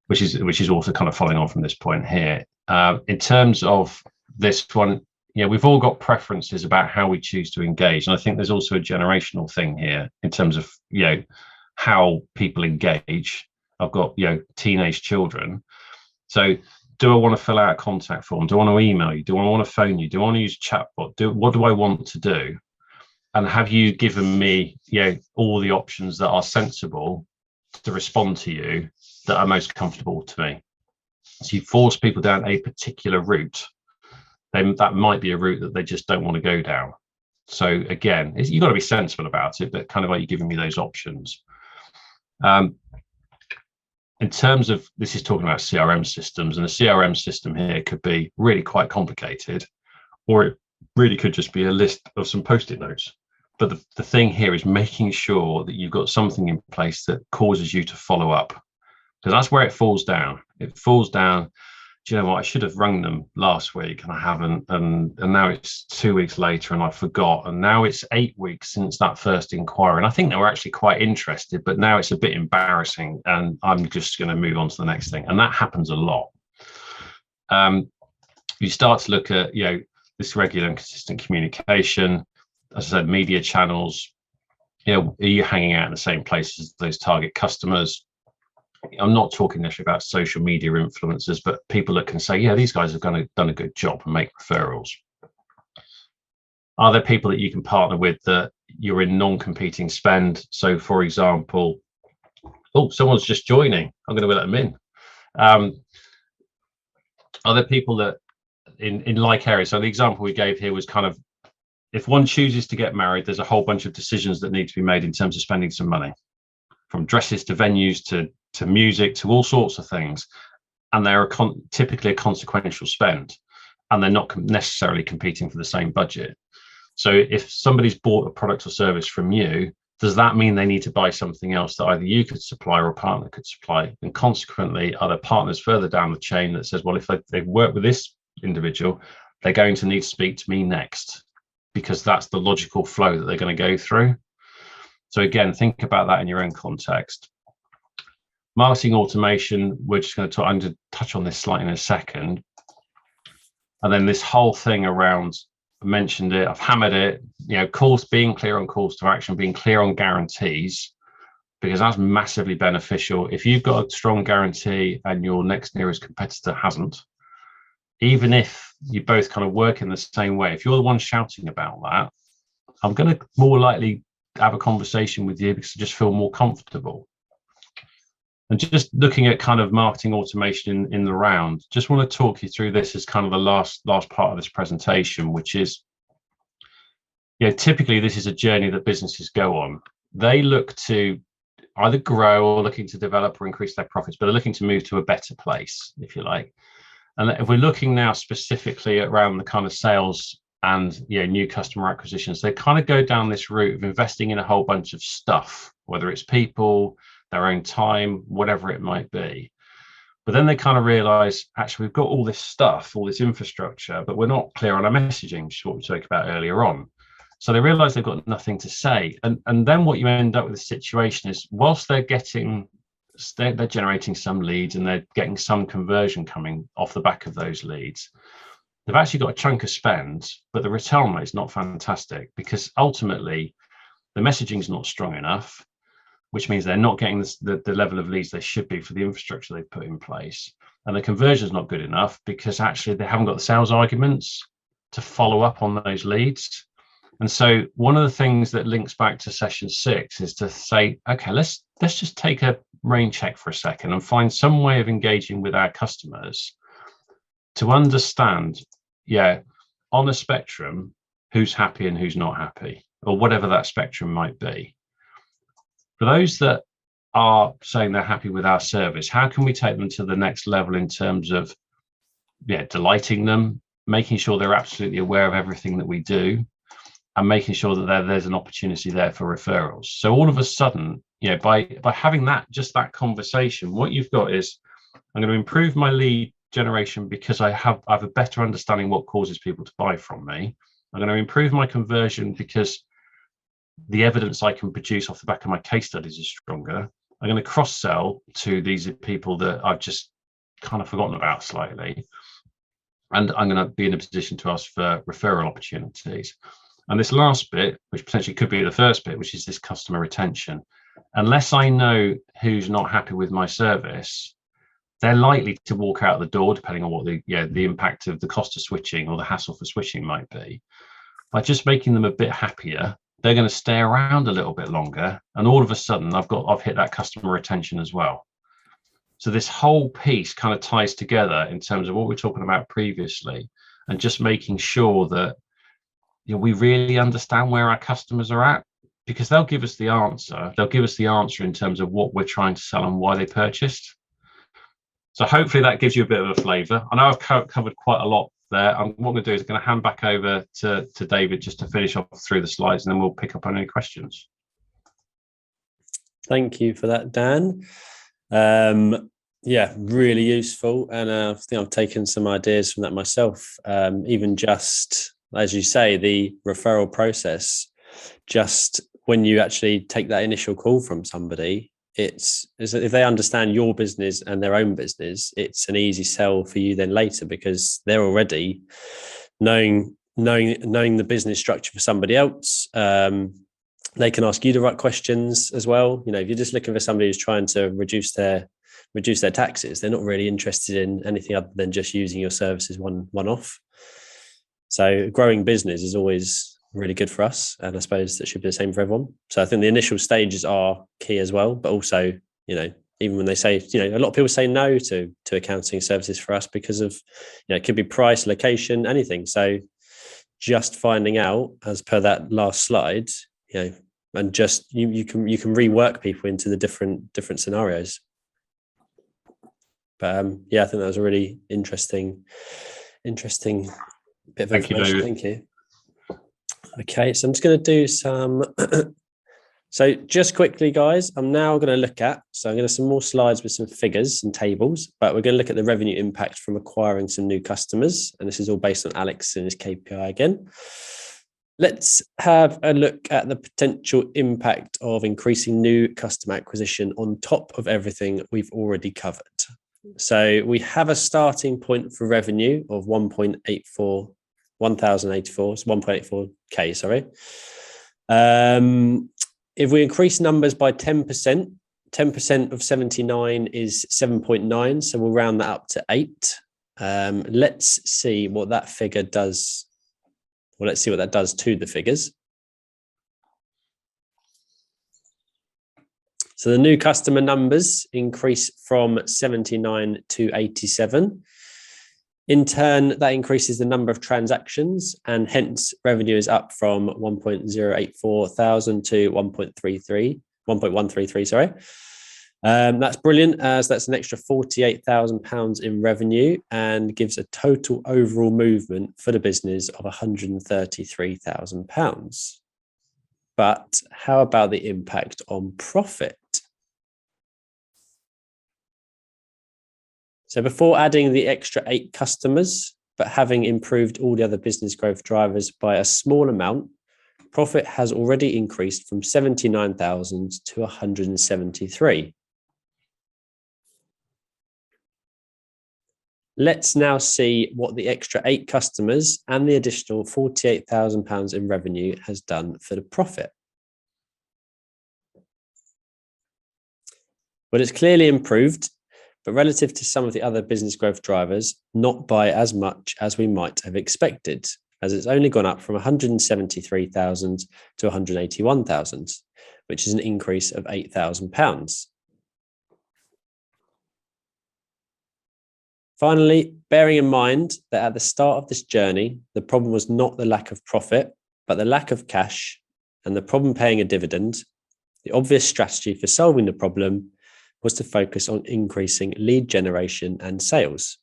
which is also kind of following on from this point here. In terms of this one, we've all got preferences about how we choose to engage, and I think there's also a generational thing here in terms of how people engage. I've got teenage children, so do I want to fill out a contact form? Do I want to email you? Do I want to phone you? Do I want to use chatbot? What do I want to do? And have you given me all the options that are sensible to respond to you, that are most comfortable to me? So you force people down a particular route, then that might be a route that they just don't want to go down. So again, you've got to be sensible about it, but kind of, are you giving me those options? In terms of, this is talking about CRM systems, and a CRM system here could be really quite complicated, or it really could just be a list of some post-it notes. But the thing here is making sure that you've got something in place that causes you to follow up, because that's where it falls down. It falls down, do you know what, I should have rung them last week and I haven't, and now it's 2 weeks later and I forgot, and now it's 8 weeks since that first inquiry, and I think they were actually quite interested, but now it's a bit embarrassing and I'm just going to move on to the next thing. And that happens a lot. You start to look at this regular and consistent communication. As I said, media channels, are you hanging out in the same place as those target customers? I'm not talking necessarily about social media influencers, but people that can say, these guys have done a good job and make referrals. Are there people that you can partner with that you're in non-competing spend? So for example, someone's just joining, I'm going to let them in. Are there people that in like areas? So the example we gave here was kind of if one chooses to get married, there's a whole bunch of decisions that need to be made in terms of spending some money, from dresses to venues to music to all sorts of things. And they're typically a consequential spend, and they're not necessarily competing for the same budget. So if somebody's bought a product or service from you, does that mean they need to buy something else that either you could supply or a partner could supply? And consequently, are there partners further down the chain that says, well, if they've worked with this individual, they're going to need to speak to me next, because that's the logical flow that they're going to go through. So again, think about that in your own context. Marketing automation, we're just going to touch on this slightly in a second. And then this whole thing around, I mentioned it, I've hammered it, being clear on calls to action, being clear on guarantees, because that's massively beneficial. If you've got a strong guarantee and your next nearest competitor hasn't, even if you both kind of work in the same way, if you're the one shouting about that, I'm going to more likely have a conversation with you because I just feel more comfortable. And just looking at kind of marketing automation in the round, just want to talk you through this as kind of the last part of this presentation, which is, typically this is a journey that businesses go on. They look to either grow or looking to develop or increase their profits, but they're looking to move to a better place, if you like. And if we're looking now specifically around the kind of sales and new customer acquisitions, they kind of go down this route of investing in a whole bunch of stuff, whether it's people, their own time, whatever it might be. But then they kind of realize, actually, we've got all this stuff, all this infrastructure, but we're not clear on our messaging, which is what we spoke about earlier on. So they realize they've got nothing to say. And then what you end up with the situation is, whilst they're generating some leads and they're getting some conversion coming off the back of those leads, they've actually got a chunk of spend, but the return rate is not fantastic, because ultimately the messaging is not strong enough, which means they're not getting the level of leads they should be for the infrastructure they've put in place. And the conversion is not good enough because actually they haven't got the sales arguments to follow up on those leads. And so one of the things that links back to session 6 is to say, okay, let's just take a rain check for a second and find some way of engaging with our customers to understand, on a spectrum, who's happy and who's not happy, or whatever that spectrum might be. For those that are saying they're happy with our service, how can we take them to the next level in terms of delighting them, making sure they're absolutely aware of everything that we do, and making sure that there's an opportunity there for referrals. So all of a sudden, by having that conversation, what you've got is, I'm going to improve my lead generation because I have a better understanding what causes people to buy from me. I'm going to improve my conversion because the evidence I can produce off the back of my case studies is stronger. I'm going to cross-sell to these people that I've just kind of forgotten about slightly. And I'm going to be in a position to ask for referral opportunities. And this last bit, which potentially could be the first bit, which is this customer retention. Unless I know who's not happy with my service, they're likely to walk out the door, depending on what the impact of the cost of switching or the hassle for switching might be. By just making them a bit happier, they're going to stay around a little bit longer, and all of a sudden I've hit that customer retention as well. So this whole piece kind of ties together in terms of what we're talking about previously, and just making sure that we really understand where our customers are at, because they'll give us the answer. They'll give us the answer in terms of what we're trying to sell and why they purchased. So hopefully that gives you a bit of a flavour. I know I've covered quite a lot there. What I'm going to do is I'm going to hand back over to David just to finish off through the slides, and then we'll pick up on any questions. Thank you for that, Dan. Really useful. And I think I've taken some ideas from that myself. Even just, as you say, the referral process, just when you actually take that initial call from somebody, it's if they understand your business and their own business, it's an easy sell for you then later, because they're already knowing the business structure for somebody else. They can ask you the right questions as well. If you're just looking for somebody who's trying to reduce their taxes, they're not really interested in anything other than just using your services one off. So growing business is always really good for us, and I suppose that should be the same for everyone. So I think the initial stages are key as well, but also, even when they say, a lot of people say no to accounting services for us because of, it could be price, location, anything. So just finding out, as per that last slide, and just you can rework people into the different scenarios. But I think that was a really interesting bit of information. Thank you. Okay, so I'm just going to do some. So just quickly, guys, I'm now going to look at. So I'm going to some more slides with some figures and tables, but we're going to look at the revenue impact from acquiring some new customers, and this is all based on Alex and his KPI again. Let's have a look at the potential impact of increasing new customer acquisition on top of everything we've already covered. So we have a starting point for revenue of 1,084, so 1.84K, sorry. If we increase numbers by 10%, 10% of 79 is 7.9, so we'll round that up to 8. Let's see what that figure does. Well, let's see what that does to the figures. So the new customer numbers increase from 79 to 87. In turn, that increases the number of transactions, and hence revenue is up from 1.084 thousand to 1.133, sorry. That's brilliant, as that's an extra £48,000 in revenue and gives a total overall movement for the business of £133,000. But how about the impact on profit? So before adding the extra 8 customers, but having improved all the other business growth drivers by a small amount, profit has already increased from 79,000 to 173. Let's now see what the extra 8 customers and the additional £48,000 in revenue has done for the profit. Well, it's clearly improved, but relative to some of the other business growth drivers, not by as much as we might have expected, as it's only gone up from 173,000 to 181,000, which is an increase of £8,000. Finally, bearing in mind that at the start of this journey, the problem was not the lack of profit, but the lack of cash and the problem paying a dividend, the obvious strategy for solving the problem was to focus on increasing lead generation and sales.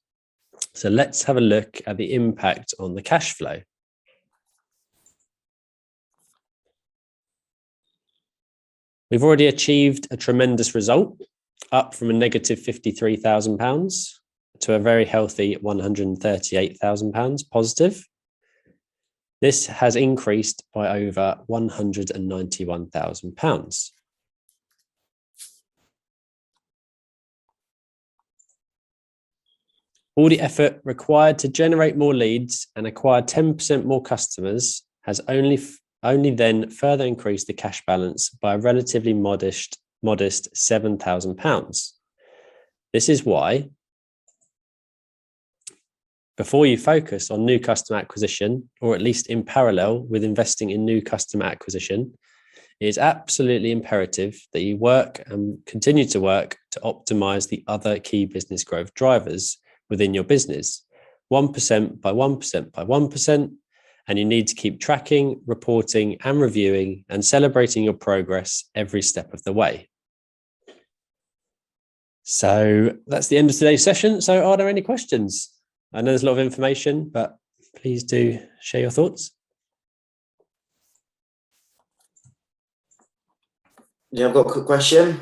So let's have a look at the impact on the cash flow. We've already achieved a tremendous result, up from a negative £53,000 to a very healthy £138,000 positive. This has increased by over £191,000. All the effort required to generate more leads and acquire 10% more customers has only then further increased the cash balance by a relatively modest £7,000. This is why, before you focus on new customer acquisition, or at least in parallel with investing in new customer acquisition, it is absolutely imperative that you work and continue to work to optimize the other key business growth drivers within your business, 1% by 1% by 1%, and you need to keep tracking, reporting, and reviewing and celebrating your progress every step of the way. So that's the end of today's session. So are there any questions? I know there's a lot of information, but please do share your thoughts. Yeah, I've got a quick question.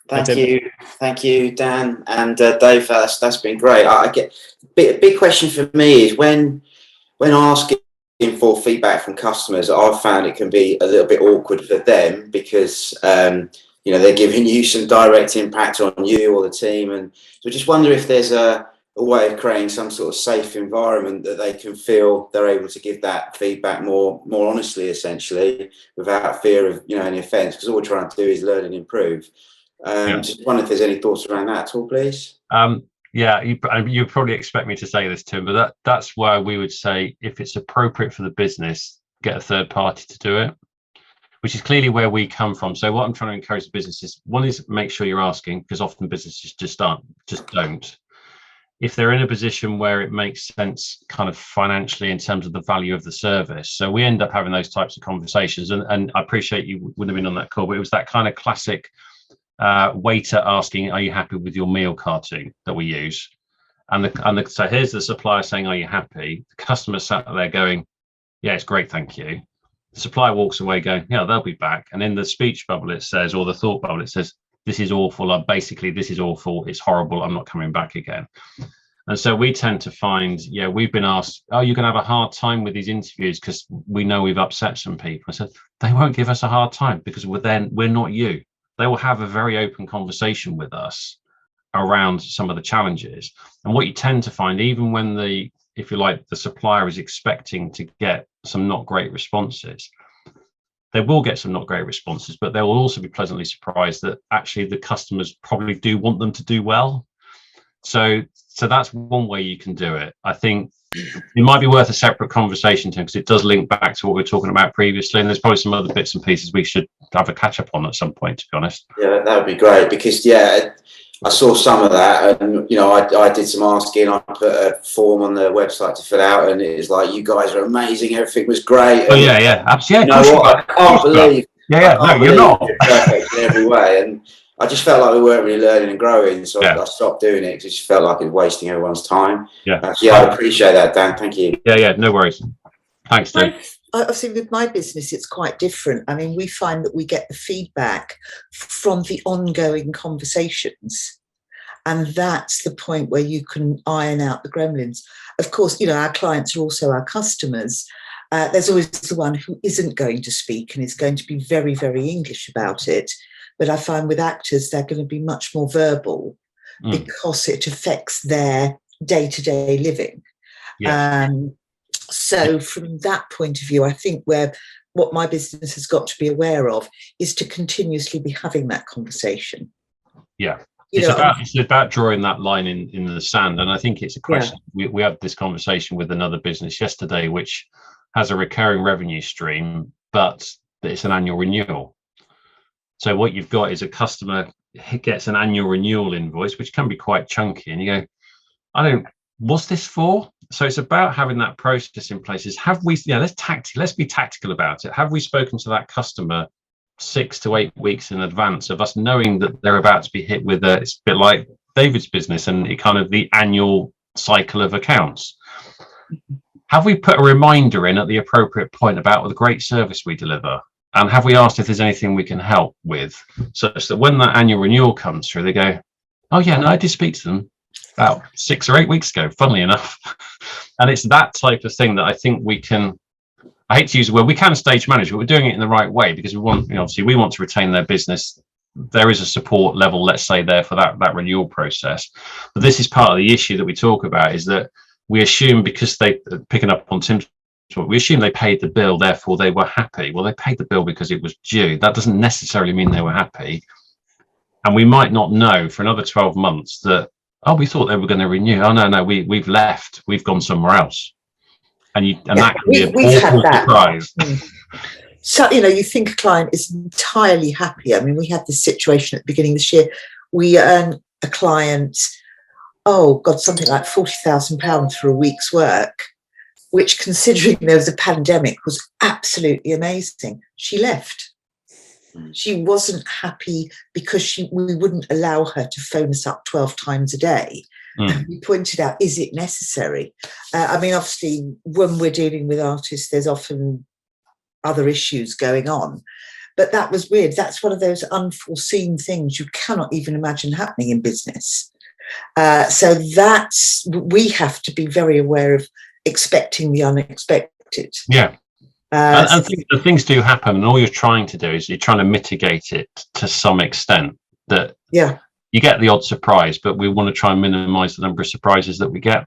Thank you, Dan and Dave. That's been great. I get a big question for me is when asking for feedback from customers, I've found it can be a little bit awkward for them because they're giving you some direct impact on you or the team, and so I just wonder if there's a way of creating some sort of safe environment that they can feel they're able to give that feedback more honestly, essentially, without fear of any offence, because all we're trying to do is learn and improve. Just wonder if there's any thoughts around that at all, please. You probably expect me to say this, Tim, but that's why we would say if it's appropriate for the business, get a third party to do it, which is clearly where we come from. So what I'm trying to encourage the businesses, one is make sure you're asking, because often businesses just don't. if they're in a position where it makes sense kind of financially in terms of the value of the service. So we end up having those types of conversations. And I appreciate you wouldn't have been on that call, but it was that kind of classic waiter asking, are you happy with your meal cartoon that we use? So here's the supplier saying, are you happy? The customer sat there going, yeah, it's great, thank you. The supplier walks away going, yeah, they'll be back. And in the speech bubble, it says, or the thought bubble, it says, this is awful. Basically, this is awful. It's horrible. I'm not coming back again. And so we tend to find, yeah, we've been asked, oh, you're going to have a hard time with these interviews because we know we've upset some people. I said, they won't give us a hard time because we're not you. They will have a very open conversation with us around some of the challenges. And what you tend to find, even when if you like, the supplier is expecting to get some not great responses, they will get some not great responses, but they will also be pleasantly surprised that actually the customers probably do want them to do well. So that's one way you can do it. I think it might be worth a separate conversation, Tim, because it does link back to what we were talking about previously. And there's probably some other bits and pieces we should have a catch up on at some point, to be honest. Yeah, that would be great because, yeah, I saw some of that, and I did some asking. I put a form on the website to fill out, and it was like, "You guys are amazing. Everything was great." Oh yeah, absolutely. You know what? I can't believe. No, you're not perfect in every way, and I just felt like we weren't really learning and growing, so I stopped doing it because it just felt like it was wasting everyone's time. Yeah, I appreciate that, Dan. Thank you. Yeah, no worries. Thanks, Tim. Obviously, with my business, it's quite different. I mean, we find that we get the feedback from the ongoing conversations. And that's the point where you can iron out the gremlins. Of course, our clients are also our customers. There's always the one who isn't going to speak and is going to be very, very English about it. But I find with actors, they're going to be much more verbal because it affects their day-to-day living. Yes. So from that point of view, I think what my business has got to be aware of is to continuously be having that conversation. Yeah. It's about drawing that line in the sand. And I think it's a question. Yeah. We had this conversation with another business yesterday, which has a recurring revenue stream, but it's an annual renewal. So what you've got is a customer gets an annual renewal invoice, which can be quite chunky. And you go, what's this for? So it's about having that process in place. Let's be tactical about it. Have we spoken to that customer 6 to 8 weeks in advance of us knowing that they're about to be hit with it's a bit like David's business and it kind of the annual cycle of accounts? Have we put a reminder in at the appropriate point about the great service we deliver? And have we asked if there's anything we can help with, such that when that annual renewal comes through, they go, oh yeah, no, I did speak to them about 6 or 8 weeks ago, funnily enough. And it's that type of thing that I think we can, I hate to use the word, we can stage manage, but we're doing it in the right way because we want, obviously we want to retain their business. There is a support level, let's say, there for that renewal process. But this is part of the issue that we talk about, is that we assume, because picking up on Tim's point, we assume they paid the bill, therefore they were happy. Well, they paid the bill because it was due. That doesn't necessarily mean they were happy. And we might not know for another 12 months that, oh, we thought they were going to renew. Oh, no, we've left. We've gone somewhere else. And that can be an awful surprise. So, you think a client is entirely happy. I mean, we had this situation at the beginning of this year. We earned a client, something like £40,000 for a week's work, which, considering there was a pandemic, was absolutely amazing. She left. She wasn't happy because we wouldn't allow her to phone us up 12 times a day. We pointed out, is it necessary? I mean, obviously, when we're dealing with artists, there's often other issues going on. But that was weird. That's one of those unforeseen things you cannot even imagine happening in business. So we have to be very aware of expecting the unexpected. Yeah. And things do happen, and all you're trying to do is you're trying to mitigate it to some extent. That you get the odd surprise, but we want to try and minimise the number of surprises that we get.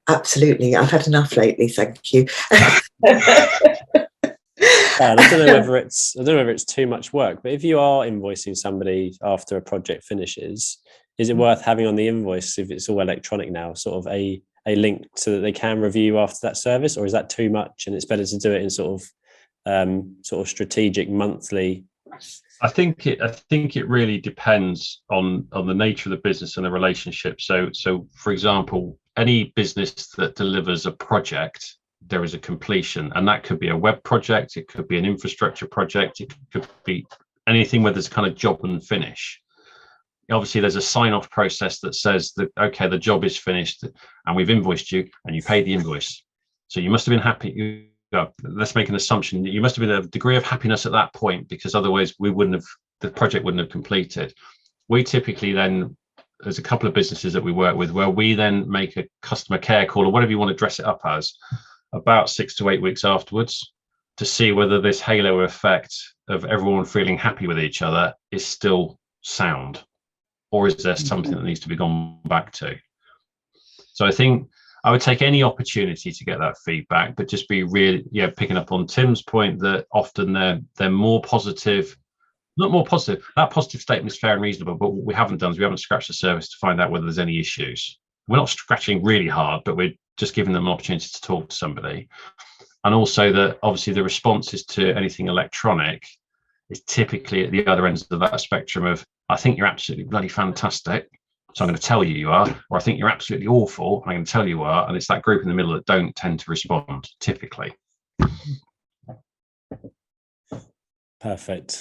Absolutely, I've had enough lately. Thank you. I don't know whether it's too much work, but if you are invoicing somebody after a project finishes, is it worth having on the invoice, if it's all electronic now, sort of a link so that they can review after that service, or is that too much and it's better to do it in sort of strategic monthly I think it really depends on the nature of the business and the relationship. So for example, any business that delivers a project, there is a completion, and that could be a web project, it could be an infrastructure project, it could be anything where there's kind of job and finish. Obviously, there's a sign-off process that says that, okay, the job is finished and we've invoiced you and you paid the invoice. So you must have been happy. Let's make an assumption that you must have been a degree of happiness at that point, because otherwise the project wouldn't have completed. We typically then, there's a couple of businesses that we work with where we then make a customer care call, or whatever you want to dress it up as, about 6 to 8 weeks afterwards, to see whether this halo effect of everyone feeling happy with each other is still sound, or is there something that needs to be gone back to. So I think I would take any opportunity to get that feedback, but just be really, picking up on Tim's point that often they're more positive. Not more positive. That positive statement is fair and reasonable, but what we haven't done is we haven't scratched the surface to find out whether there's any issues. We're not scratching really hard, but we're just giving them an opportunity to talk to somebody. And also that obviously the responses to anything electronic is typically at the other ends of that spectrum of, I think you're absolutely bloody fantastic, so I'm going to tell you you are, or I think you're absolutely awful, and I'm going to tell you are. And it's that group in the middle that don't tend to respond typically. Perfect.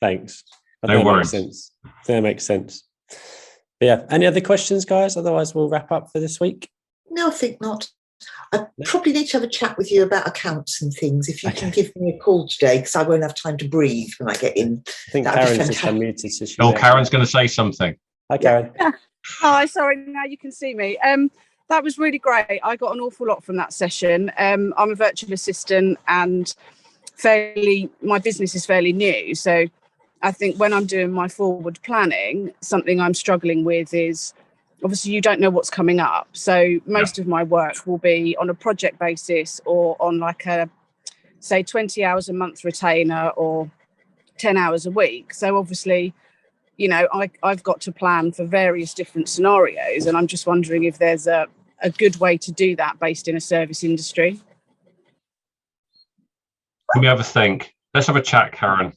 Thanks. No worries. That makes sense. But yeah, any other questions, guys? Otherwise, we'll wrap up for this week. No, I think not. I probably need to have a chat with you about accounts and things. If you can give me a call today, because I won't have time to breathe when I get in. I think Karen's just unmuted. So Karen's going to say something. Hi, Karen. Hi, sorry, now you can see me. That was really great. I got an awful lot from that session. I'm a virtual assistant and my business is fairly new. So I think when I'm doing my forward planning, something I'm struggling with is, obviously you don't know what's coming up. So most of my work will be on a project basis or on like a, say, 20 hours a month retainer or 10 hours a week. So obviously, I've got to plan for various different scenarios. And I'm just wondering if there's a good way to do that based in a service industry. Let me have a think. Let's have a chat, Karen.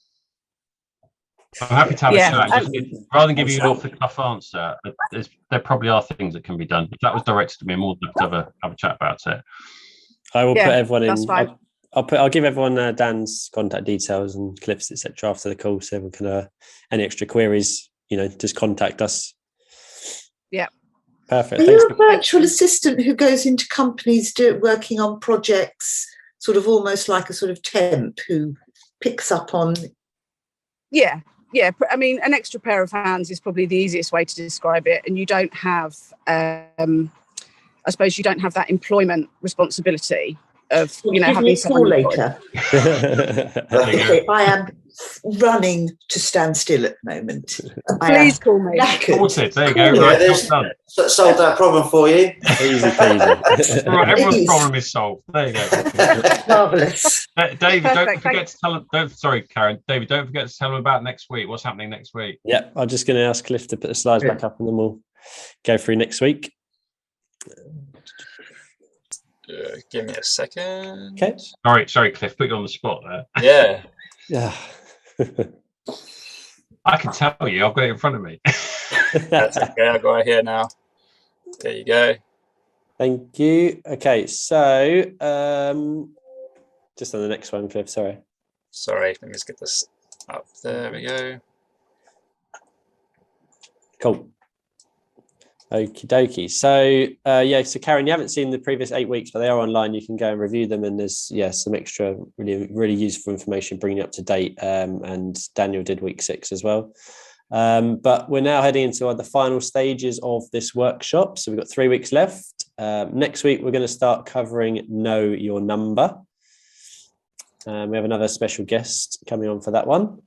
I'm happy to have a chat. Rather than give you an off-the-cuff answer, there probably are things that can be done. If that was directed to me, I'm more than happy to have a chat about it. I will put everyone in. Fine. I'll give everyone Dan's contact details and Cliff's, etc. after the call, so everyone can any extra queries, just contact us. Yeah. Perfect. Are you a virtual assistant who goes into companies working on projects, sort of almost like a sort of temp who picks up on? Yeah. I mean, an extra pair of hands is probably the easiest way to describe it. And you don't have, I suppose you don't have that employment responsibility of, having someone later. I am running to stand still at the moment. Please call me. There you go. Solve that problem for you. Easy peasy. Right, everyone's problem is solved. There you go. Marvellous. David, don't forget to tell them. Sorry, Karen. David, don't forget to tell them about next week. What's happening next week? Yeah, I'm just going to ask Cliff to put the slides back up, and then we'll go through next week. Give me a second. Okay. Sorry, Cliff. Put you on the spot there. Yeah. I can tell you. I've got it in front of me. That's okay. I've got it here now. There you go. Thank you. Okay, so just on the next one, Cliff. Sorry, let me just get this up. There we go. Cool. Okie dokie. So so Karen, you haven't seen the previous 8 weeks, but they are online. You can go and review them, and there's some extra really useful information bringing you up to date. And Daniel did week 6 as well. But we're now heading into the final stages of this workshop. So we've got 3 weeks left. Next week we're going to start covering Know Your Number. We have another special guest coming on for that one.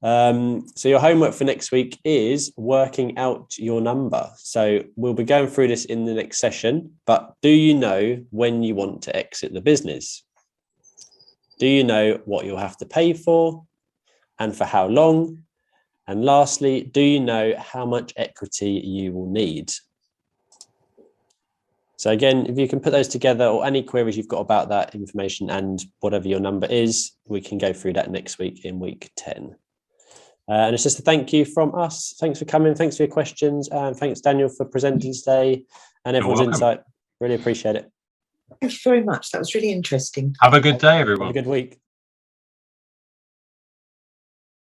So your homework for next week is working out your number. So we'll be going through this in the next session, but do you know when you want to exit the business? Do you know what you'll have to pay for and for how long? And lastly, do you know how much equity you will need? So again, if you can put those together, or any queries you've got about that information and whatever your number is, we can go through that next week in week 10. And it's just a thank you from us. Thanks for coming. Thanks for your questions. And thanks, Daniel, for presenting today and everyone's insight. Really appreciate it. Thank you very much. That was really interesting. Have a good day, everyone. Have a good week.